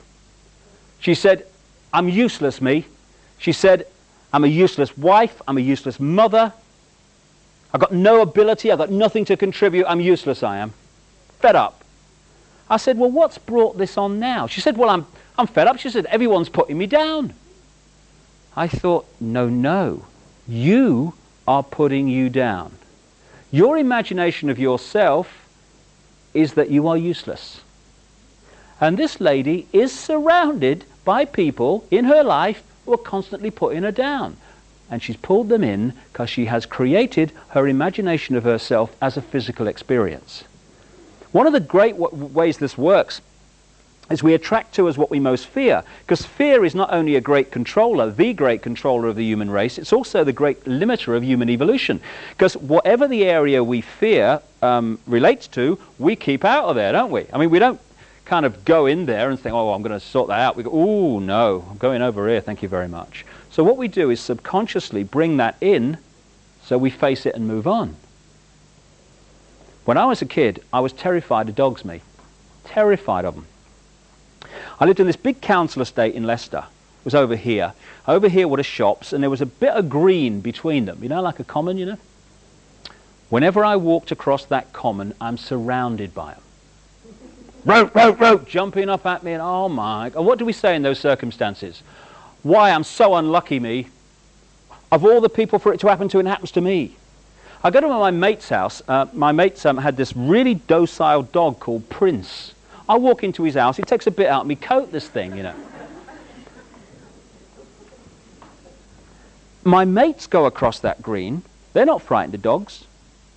She said, "I'm useless, me." She said, "I'm a useless wife. I'm a useless mother. I've got no ability. I've got nothing to contribute. I'm useless, I am. Fed up." I said, "Well, what's brought this on now?" She said, "Well, I'm fed up." She said, "Everyone's putting me down." I thought, no, you are putting you down. Your imagination of yourself is that you are useless. And this lady is surrounded by people in her life who are constantly putting her down. And she's pulled them in because she has created her imagination of herself as a physical experience. One of the great ways this works is we attract to us what we most fear, because fear is not only a great controller, the great controller of the human race, it's also the great limiter of human evolution. Because whatever the area we fear relates to, we keep out of there, don't we? I mean, we don't kind of go in there and think, "Oh, I'm going to sort that out." We go, "Oh, no, I'm going over here, thank you very much." So what we do is subconsciously bring that in so we face it and move on. When I was a kid, I was terrified of dogs, me. Terrified of them. I lived in this big council estate in Leicester. It was over here. Over here were the shops, and there was a bit of green between them, you know, like a common, you know. Whenever I walked across that common, I'm surrounded by them. Row, jumping up at me, and oh my God. What do we say in those circumstances? Why, I'm so unlucky, me. Of all the people for it to happen to, it happens to me. I go to my mate's house. My mate had this really docile dog called Prince. I walk into his house, he takes a bit out of me coat, this thing, you know. My mates go across that green. They're not frightened of dogs.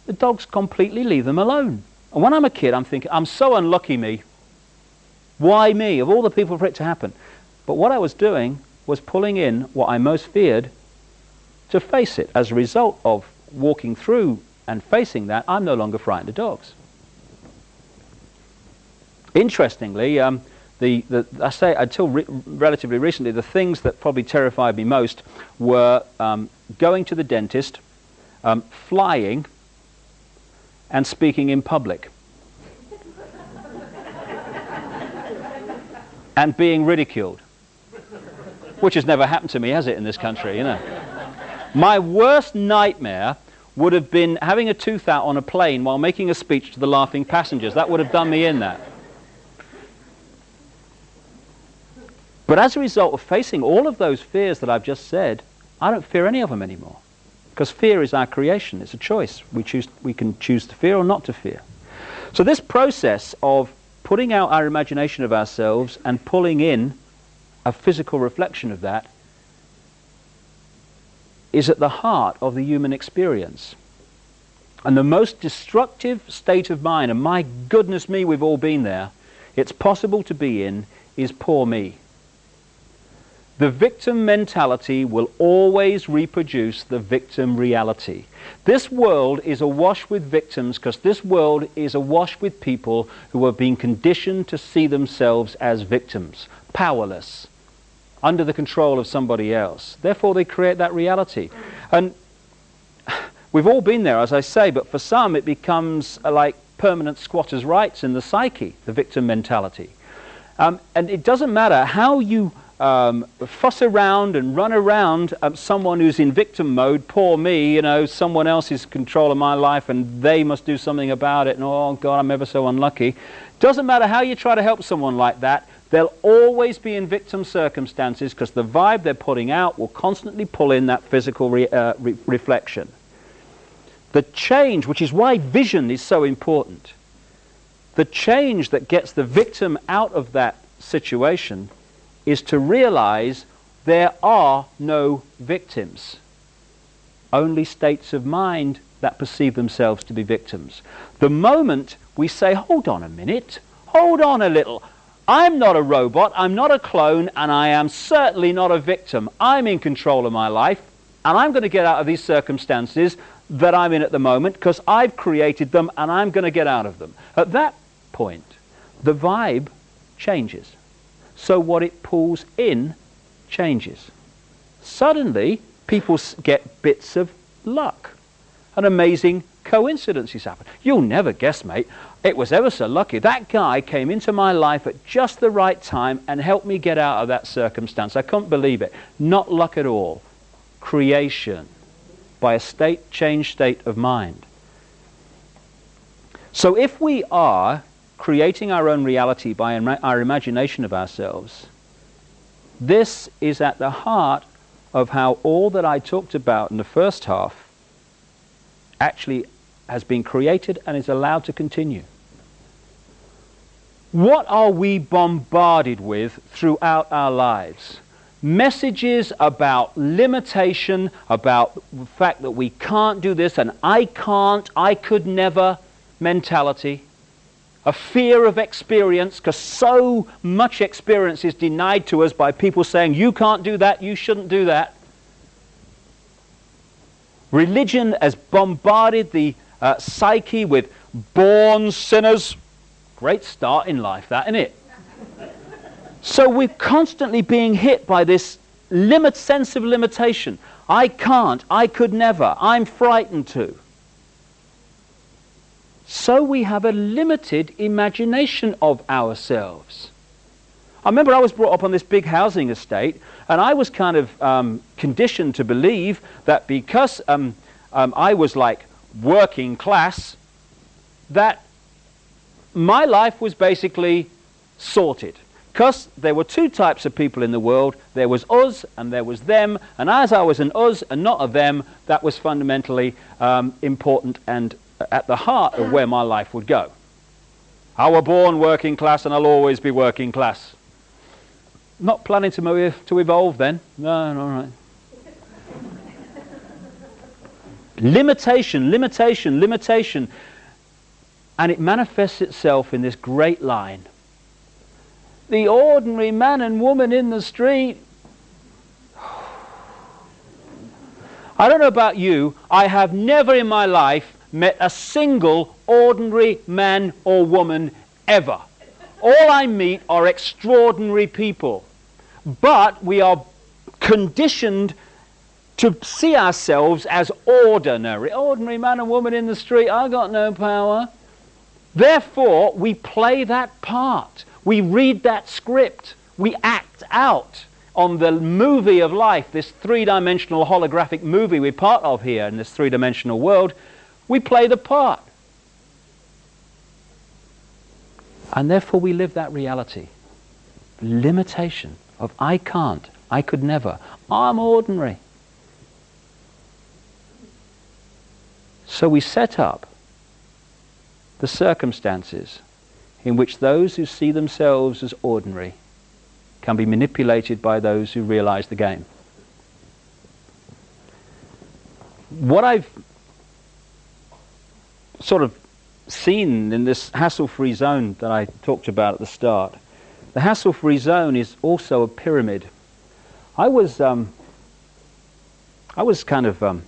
The dogs completely leave them alone. And when I'm a kid, I'm thinking, I'm so unlucky, me. Why me, of all the people for it to happen? But what I was doing was pulling in what I most feared to face it. As a result of walking through and facing that, I'm no longer frightened of dogs. Interestingly, I say until relatively recently, the things that probably terrified me most were going to the dentist, flying, and speaking in public. And being ridiculed. Which has never happened to me, has it, in this country, you know? My worst nightmare would have been having a tooth out on a plane while making a speech to the laughing passengers. That would have done me in, that. But as a result of facing all of those fears that I've just said, I don't fear any of them anymore. Because fear is our creation. It's a choice. We can choose to fear or not to fear. So this process of putting out our imagination of ourselves and pulling in a physical reflection of that is at the heart of the human experience. And the most destructive state of mind, and my goodness me, we've all been there, it's possible to be in, is poor me. The victim mentality will always reproduce the victim reality. This world is awash with victims because this world is awash with people who have been conditioned to see themselves as victims, powerless, under the control of somebody else. Therefore, they create that reality. And we've all been there, as I say, but for some it becomes like permanent squatters' rights in the psyche, the victim mentality. And it doesn't matter how you fuss around and run around someone who's in victim mode, poor me, you know, someone else is in control of my life and they must do something about it, and oh God, I'm ever so unlucky. Doesn't matter how you try to help someone like that, they'll always be in victim circumstances because the vibe they're putting out will constantly pull in that physical reflection. The change, which is why vision is so important, the change that gets the victim out of that situation is to realize there are no victims, only states of mind that perceive themselves to be victims. The moment we say, hold on a minute, hold on a little, I'm not a robot, I'm not a clone, and I am certainly not a victim. I'm in control of my life, and I'm going to get out of these circumstances that I'm in at the moment because I've created them and I'm going to get out of them. At that point, the vibe changes. So what it pulls in changes. Suddenly, people get bits of luck and amazing coincidences happen. You'll never guess, mate. It was ever so lucky. That guy came into my life at just the right time and helped me get out of that circumstance. I couldn't believe it. Not luck at all. Creation by a changed state of mind. So if we are creating our own reality by our imagination of ourselves, this is at the heart of how all that I talked about in the first half actually has been created and is allowed to continue. What are we bombarded with throughout our lives? Messages about limitation, about the fact that we can't do this, and I can't, I could never mentality. A fear of experience, because so much experience is denied to us by people saying, you can't do that, you shouldn't do that. Religion has bombarded the psyche with born sinners. Great start in life, that, isn't it? So we're constantly being hit by this sense of limitation. I can't, I could never, I'm frightened to. So we have a limited imagination of ourselves. I remember I was brought up on this big housing estate, and I was kind of conditioned to believe that because I was like working class, that my life was basically sorted. Because there were two types of people in the world. There was us and there was them. And as I was an us and not a them, that was fundamentally important and at the heart of where my life would go. I was born working class and I'll always be working class. Not planning to evolve then. No, all right. Limitation, limitation, limitation. And it manifests itself in this great line. The ordinary man and woman in the street. I don't know about you, I have never in my life met a single ordinary man or woman ever. All I meet are extraordinary people. But we are conditioned to see ourselves as ordinary. Ordinary man and woman in the street, I got no power. Therefore, we play that part. We read that script. We act out on the movie of life, this three-dimensional holographic movie we're part of here in this three-dimensional world. We play the part. And therefore we live that reality. Limitation of I can't, I could never, I'm ordinary. So we set up the circumstances in which those who see themselves as ordinary can be manipulated by those who realize the game. What I've sort of seen in this hassle-free zone that I talked about at the start, the hassle-free zone is also a pyramid. I was kind of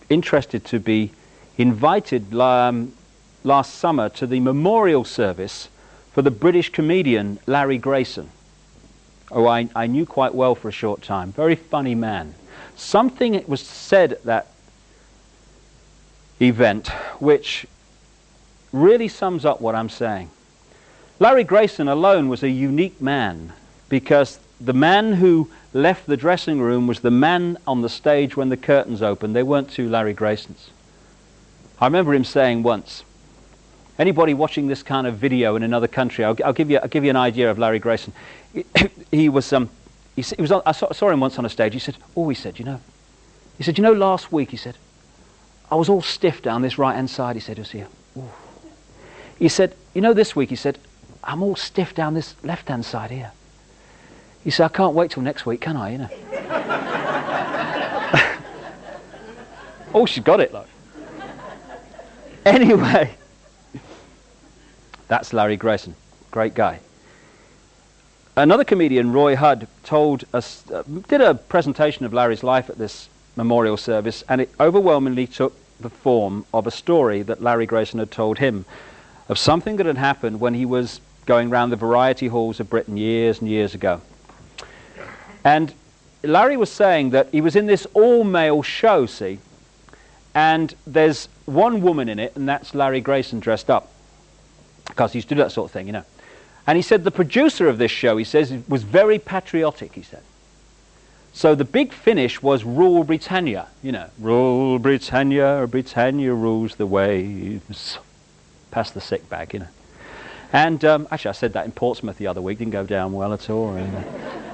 interested to be invited last summer to the memorial service for the British comedian Larry Grayson, who I knew quite well for a short time. Very funny man. Something was said at that event which really sums up what I'm saying. Larry Grayson alone was a unique man because the man who left the dressing room was the man on the stage when the curtains opened. There weren't two Larry Graysons. I remember him saying once, anybody watching this kind of video in another country, I'll give you an idea of Larry Grayson. He was I saw him once on a stage. He said, last week, he said, I was all stiff down this right-hand side. He said, it was here. Ooh. He said, this week, he said, I'm all stiff down this left-hand side here. He said, I can't wait till next week, can I, Oh, she's got it, look. Anyway, that's Larry Grayson. Great guy. Another comedian, Roy Hudd, did a presentation of Larry's life at this memorial service, and it overwhelmingly took the form of a story that Larry Grayson had told him of something that had happened when he was going round the variety halls of Britain years and years ago. And Larry was saying that he was in this all-male show, see, and there's one woman in it, and that's Larry Grayson dressed up, because he used to do that sort of thing, you know. And he said the producer of this show, he says, was very patriotic, he said. So the big finish was Rule Britannia, you know. Rule Britannia, Britannia rules the waves. Past the sick bag, you know. And actually I said that in Portsmouth the other week, didn't go down well at all.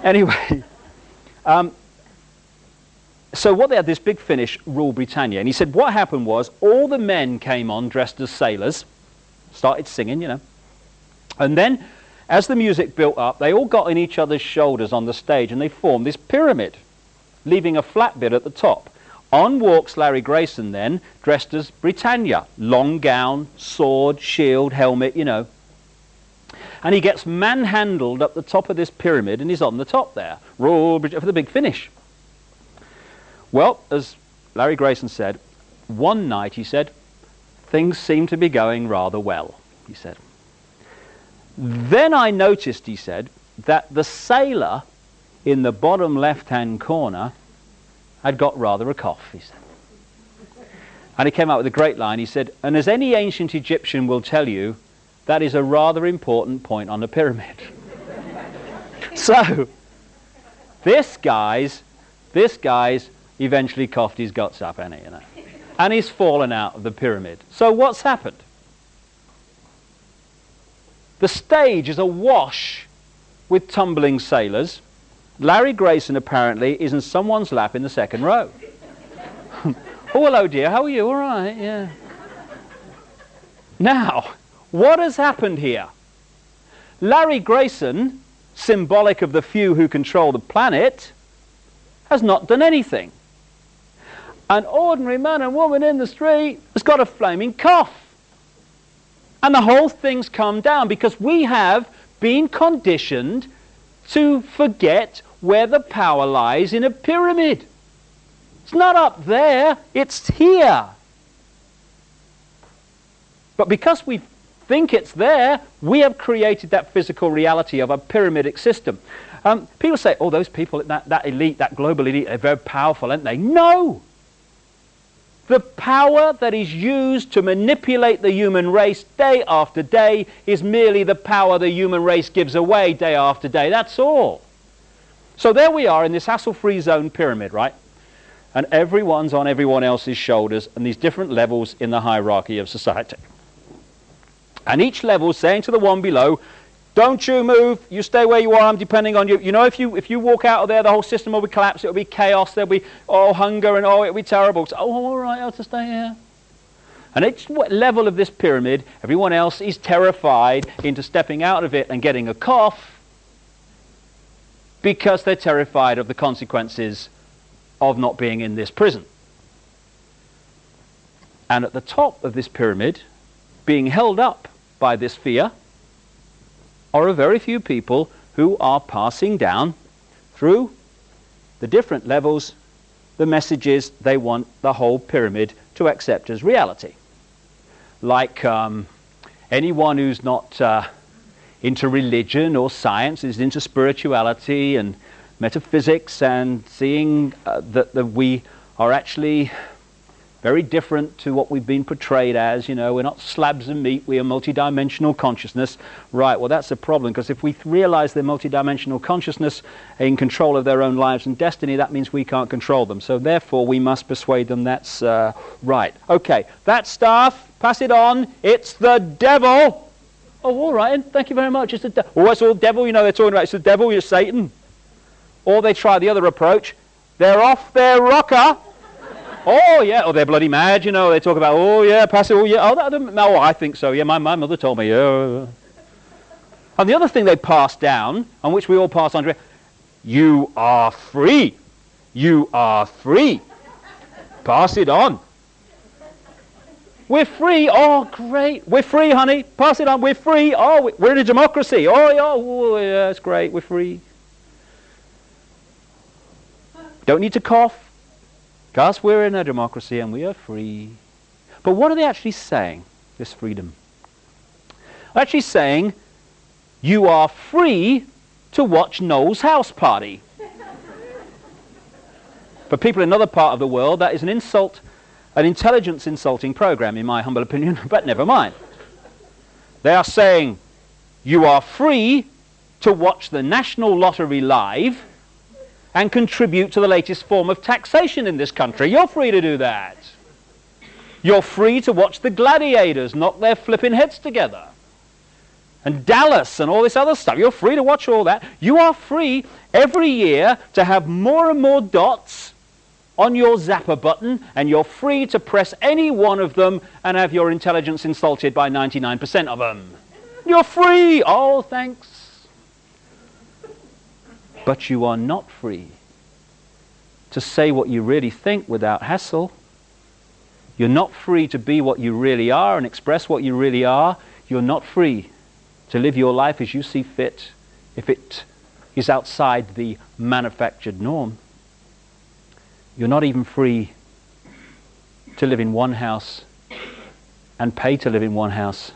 Anyway, so what they had, this big finish, Rule Britannia. And he said what happened was all the men came on dressed as sailors, started singing, you know. And then as the music built up, they all got in each other's shoulders on the stage and they formed this pyramid, leaving a flat bit at the top. On walks Larry Grayson then, dressed as Britannia. Long gown, sword, shield, helmet, you know. And he gets manhandled up the top of this pyramid and he's on the top there. Rule for the big finish. Well, as Larry Grayson said, one night, he said, things seemed to be going rather well, he said. Then I noticed, he said, that the sailor in the bottom left-hand corner had got rather a cough, he said. And he came out with a great line. He said, and as any ancient Egyptian will tell you, that is a rather important point on the pyramid. So, this guy's eventually coughed his guts up, hasn't he, you know? And he's fallen out of the pyramid. So what's happened? The stage is awash with tumbling sailors. Larry Grayson apparently is in someone's lap in the second row. Oh, hello dear, how are you? All right, yeah. Now, what has happened here? Larry Grayson, symbolic of the few who control the planet, has not done anything. An ordinary man and woman in the street has got a flaming cough. And the whole thing's come down because we have been conditioned to forget where the power lies in a pyramid. It's not up there, it's here. But because we think it's there, we have created that physical reality of a pyramidic system. People say, oh, those people, that elite, that global elite, they're very powerful, aren't they? No! The power that is used to manipulate the human race day after day is merely the power the human race gives away day after day. That's all. So there we are in this hassle-free zone pyramid, right? And everyone's on everyone else's shoulders and these different levels in the hierarchy of society. And each level saying to the one below, don't you move, you stay where you are, I'm depending on you. You know, if you walk out of there, the whole system will be collapsed, it will be chaos, there'll be, oh, hunger, and oh, it'll be terrible. So, oh, all right, I'll have to stay here. And each level of this pyramid, everyone else is terrified into stepping out of it and getting a cough because they're terrified of the consequences of not being in this prison. And at the top of this pyramid, being held up by this fear, are a very few people who are passing down through the different levels the messages they want the whole pyramid to accept as reality. Like anyone who's not into religion or science is into spirituality and metaphysics and seeing that we are actually very different to what we've been portrayed as. You know, we're not slabs of meat, we are multidimensional consciousness. Right, well that's a problem, because if we realize they're multidimensional consciousness in control of their own lives and destiny, that means we can't control them. So therefore we must persuade them that's right. Okay, that staff, pass it on, it's the devil. Oh, all right, thank you very much, it's the devil. Oh, it's all devil, you know, they're talking about it's the devil, it's Satan. Or they try the other approach, they're off their rocker. Oh, yeah, oh, they're bloody mad, you know, they talk about, oh, yeah, pass it, oh, yeah, no, I think so, yeah, my mother told me, yeah. And the other thing they pass down, on which we all pass on, you are free, pass it on. We're free. Oh, great. We're free, honey. Pass it on. We're free. Oh, we're in a democracy. Oh, yeah, oh, yeah, that's great. We're free. Don't need to cough, because we're in a democracy and we are free. But what are they actually saying, this freedom? They're actually saying, you are free to watch Noel's house party. For people in another part of the world, that is an insult, an intelligence insulting program, in my humble opinion, but never mind. They are saying, you are free to watch the National Lottery live and contribute to the latest form of taxation in this country. You're free to do that. You're free to watch the gladiators knock their flipping heads together. And Dallas and all this other stuff. You're free to watch all that. You are free every year to have more and more dots on your zapper button, and you're free to press any one of them and have your intelligence insulted by 99% of them. You're free! Oh, thanks. But you are not free to say what you really think without hassle. You're not free to be what you really are and express what you really are. You're not free to live your life as you see fit if it is outside the manufactured norm. You're not even free to live in one house and pay to live in one house.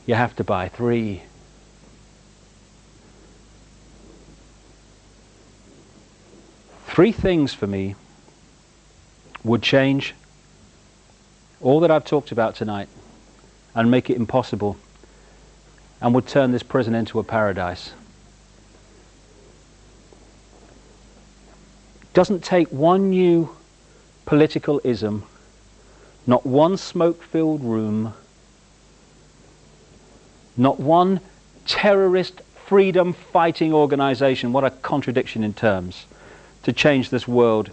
You have to buy 3. Three things for me would change all that I've talked about tonight and make it impossible, and would turn this prison into a paradise. It doesn't take one new political ism, not one smoke-filled room, not one terrorist freedom-fighting organization, what a contradiction in terms, to change this world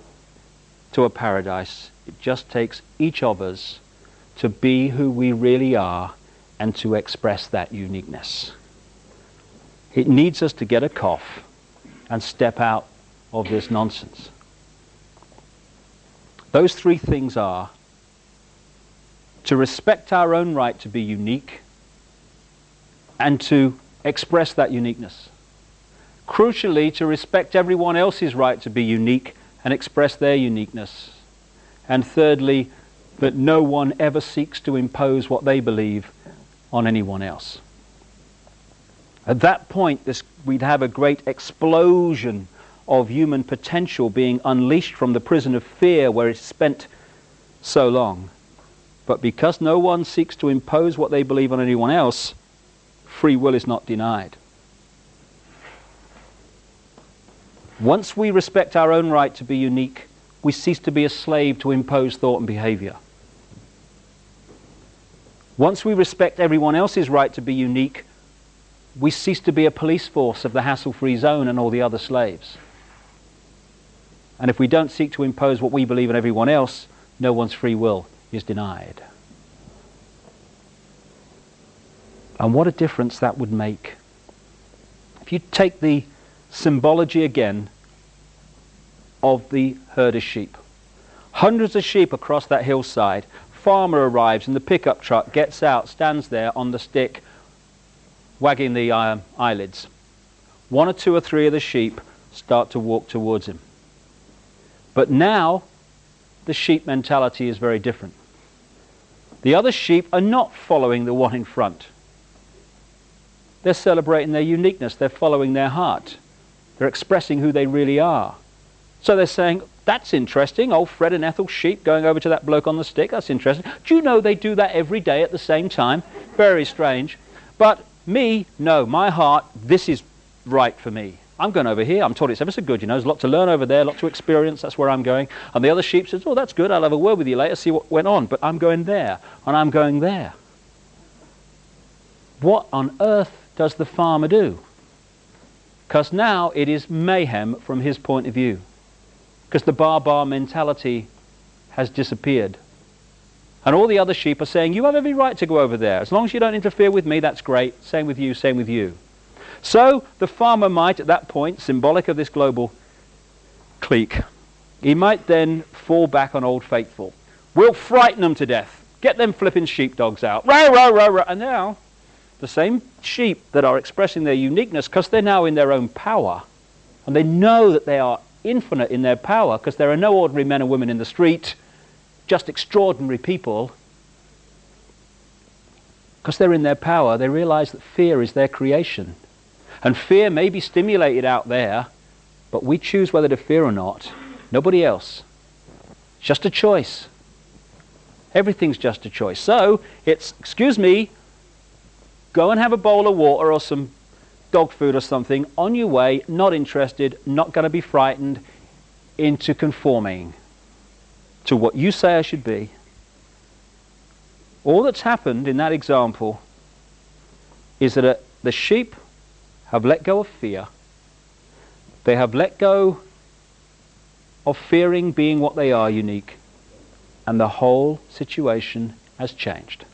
to a paradise. It just takes each of us to be who we really are and to express that uniqueness. It needs us to get a cough and step out of this nonsense. Those 3 things are to respect our own right to be unique and to express that uniqueness. Crucially, to respect everyone else's right to be unique and express their uniqueness. And thirdly, that no one ever seeks to impose what they believe on anyone else. At that point, we'd have a great explosion of human potential being unleashed from the prison of fear where it's spent so long. But because no one seeks to impose what they believe on anyone else, free will is not denied. Once we respect our own right to be unique, we cease to be a slave to imposed thought and behavior. Once we respect everyone else's right to be unique, we cease to be a police force of the hassle-free zone and all the other slaves. And if we don't seek to impose what we believe on everyone else, no one's free will is denied. And what a difference that would make. If you take the symbology again of the herd of sheep. Hundreds of sheep across that hillside. Farmer arrives in the pickup truck, gets out, stands there on the stick, wagging the eyelids. 1 or 2 or 3 of the sheep start to walk towards him. But now the sheep mentality is very different. The other sheep are not following the one in front. They're celebrating their uniqueness. They're following their heart. They're expressing who they really are. So they're saying, that's interesting, old Fred and Ethel's sheep going over to that bloke on the stick, that's interesting. Do you know they do that every day at the same time? Very strange. But me, no, my heart, this is right for me. I'm going over here, I'm told it's ever so good, you know, there's a lot to learn over there, a lot to experience, that's where I'm going. And the other sheep says, oh, that's good, I'll have a word with you later, see what went on. But I'm going there, and I'm going there. What on earth does the farmer do? Because now it is mayhem from his point of view. Because the bar mentality has disappeared. And all the other sheep are saying, you have every right to go over there. As long as you don't interfere with me, that's great. Same with you, same with you. So the farmer might, at that point, symbolic of this global clique, he might then fall back on Old Faithful. We'll frighten them to death. Get them flipping sheepdogs out. Row, row, row, row. And now, the same sheep that are expressing their uniqueness, because they're now in their own power, and they know that they are infinite in their power, because there are no ordinary men and women in the street, just extraordinary people. Because they're in their power, they realize that fear is their creation. And fear may be stimulated out there, but we choose whether to fear or not. Nobody else. It's just a choice. Everything's just a choice. So, it's, excuse me, go and have a bowl of water or some dog food or something, on your way, not interested, not going to be frightened into conforming to what you say I should be. All that's happened in that example is that the sheep have let go of fear. They have let go of fearing being what they are, unique. And the whole situation has changed.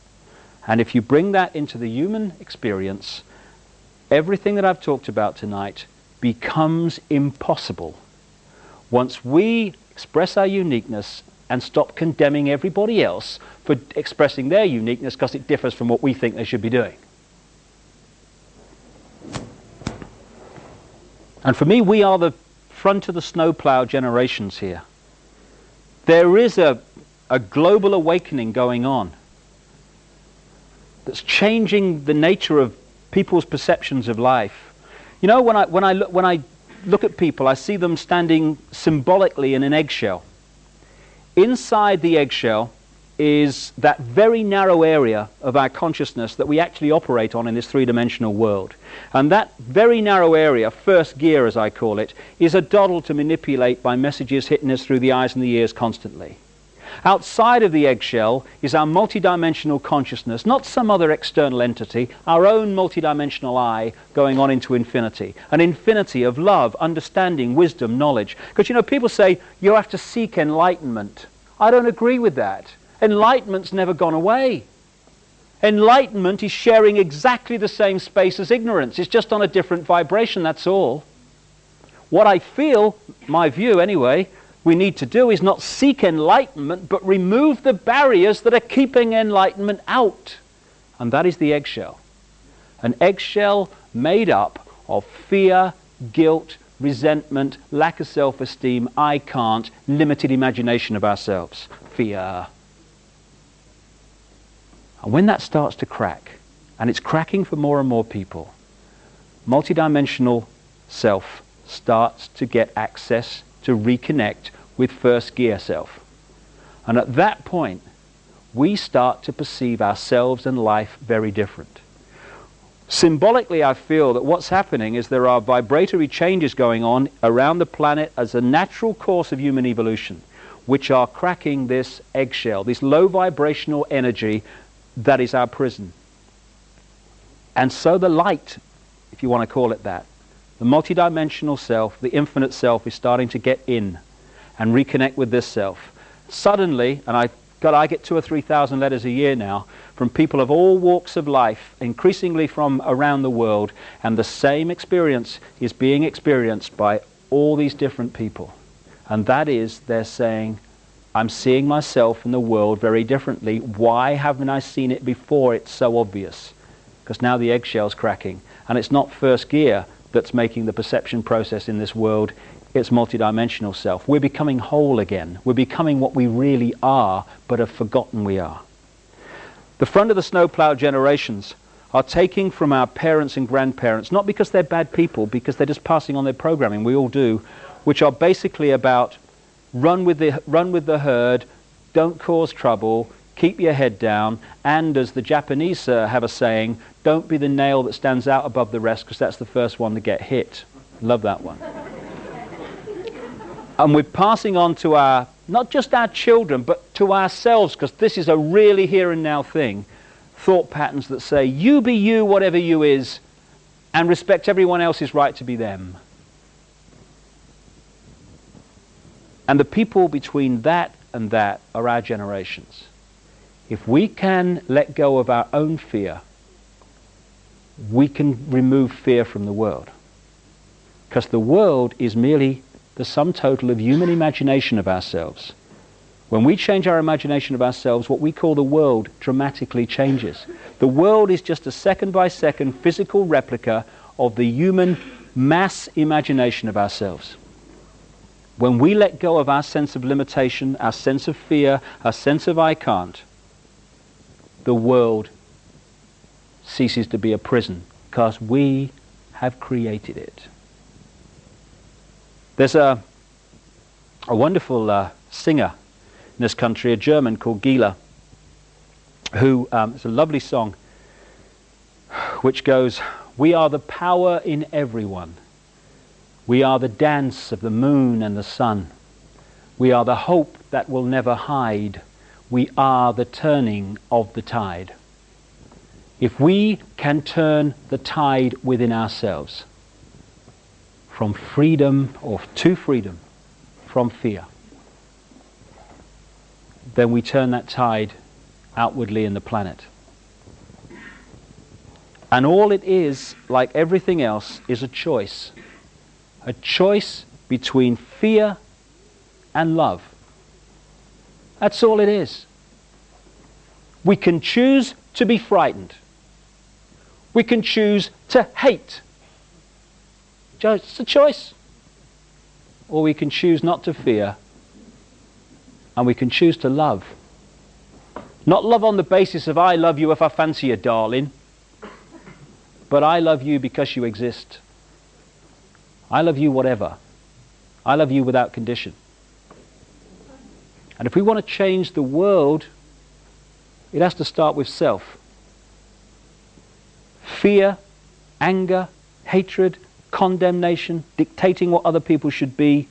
And if you bring that into the human experience, everything that I've talked about tonight becomes impossible once we express our uniqueness and stop condemning everybody else for expressing their uniqueness because it differs from what we think they should be doing. And for me, we are the front of the snowplow generations here. There is a global awakening going on that's changing the nature of people's perceptions of life. You know, when I look at people, I see them standing symbolically in an eggshell. Inside the eggshell is that very narrow area of our consciousness that we actually operate on in this three-dimensional world. And that very narrow area, first gear as I call it, is a doddle to manipulate by messages hitting us through the eyes and the ears constantly. Outside of the eggshell is our multidimensional consciousness, not some other external entity, our own multidimensional I going on into infinity. An infinity of love, understanding, wisdom, knowledge. Because, you know, people say you have to seek enlightenment. I don't agree with that. Enlightenment's never gone away. Enlightenment is sharing exactly the same space as ignorance. It's just on a different vibration, that's all. What I feel, my view anyway, we need to do is not seek enlightenment, but remove the barriers that are keeping enlightenment out. And that is the eggshell. An eggshell made up of fear, guilt, resentment, lack of self-esteem, I can't, limited imagination of ourselves. Fear. And when that starts to crack, and it's cracking for more and more people, multidimensional self starts to get access to reconnect with first gear self. And at that point, we start to perceive ourselves and life very different. Symbolically, I feel that what's happening is there are vibratory changes going on around the planet as a natural course of human evolution, which are cracking this eggshell, this low vibrational energy that is our prison. And so the light, if you want to call it that, the multidimensional self, the infinite self, is starting to get in and reconnect with this self. Suddenly, and I get 2,000 or 3,000 letters a year now from people of all walks of life, increasingly from around the world, and the same experience is being experienced by all these different people. And that is, they're saying, I'm seeing myself and the world very differently. Why haven't I seen it before? It's so obvious. Because now the eggshell's cracking. And it's not first gear that's making the perception process in this world. It's multidimensional self. We're becoming whole again. We're becoming what we really are, but have forgotten we are. The front of the snowplow generations are taking from our parents and grandparents, not because they're bad people, because they're just passing on their programming, we all do, which are basically about run with the herd, don't cause trouble, keep your head down, and as the Japanese have a saying, don't be the nail that stands out above the rest, because that's the first one to get hit. Love that one. And we're passing on to our, not just our children, but to ourselves, because this is a really here and now thing, thought patterns that say, you be you, whatever you is, and respect everyone else's right to be them. And the people between that and that are our generations. If we can let go of our own fear, we can remove fear from the world. Because the world is merely the sum total of human imagination of ourselves. When we change our imagination of ourselves, what we call the world dramatically changes. The world is just a second-by-second physical replica of the human mass imagination of ourselves. When we let go of our sense of limitation, our sense of fear, our sense of I can't, the world ceases to be a prison because we have created it. There's a wonderful singer in this country, a German called Gila, who, it's a lovely song which goes, "We are the power in everyone. We are the dance of the moon and the sun. We are the hope that will never hide. We are the turning of the tide." If we can turn the tide within ourselves from freedom or to freedom from fear, then we turn that tide outwardly in the planet. And all it is, like everything else, is a choice. A choice between fear and love. That's all it is. We can choose to be frightened. We can choose to hate. It's a choice. Or we can choose not to fear, and we can choose to love. Not love on the basis of I love you if I fancy you, darling, but I love you because you exist. I love you whatever. I love you without condition. And if we want to change the world, it has to start with self. Fear, anger, hatred, condemnation, dictating what other people should be,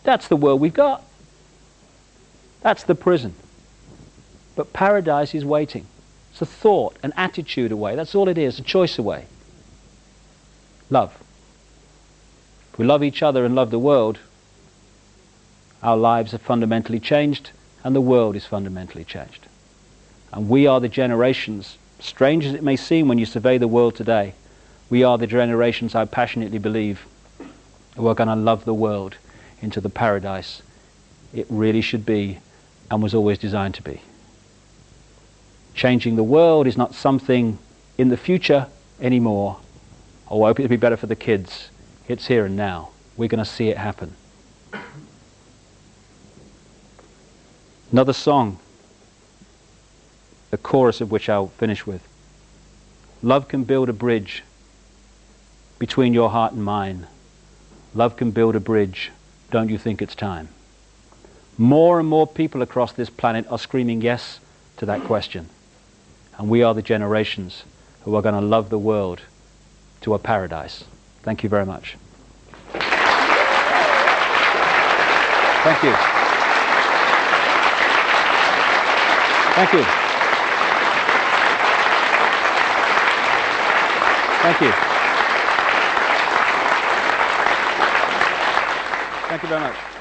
that's the world we've got. That's the prison. But paradise is waiting. It's a thought, an attitude away. That's all it is, a choice away. Love. If we love each other and love the world, our lives are fundamentally changed and the world is fundamentally changed. And we are the generations, strange as it may seem when you survey the world today, we are the generations, I passionately believe, who are going to love the world into the paradise it really should be and was always designed to be. Changing the world is not something in the future anymore. Oh, I hope it'll be better for the kids. It's here and now. We're going to see it happen. Another song, the chorus of which I'll finish with. Love can build a bridge between your heart and mine. Love can build a bridge. Don't you think it's time? More and more people across this planet are screaming yes to that question. And we are the generations who are going to love the world to a paradise. Thank you very much. Thank you. Thank you. Thank you. Thank you very much.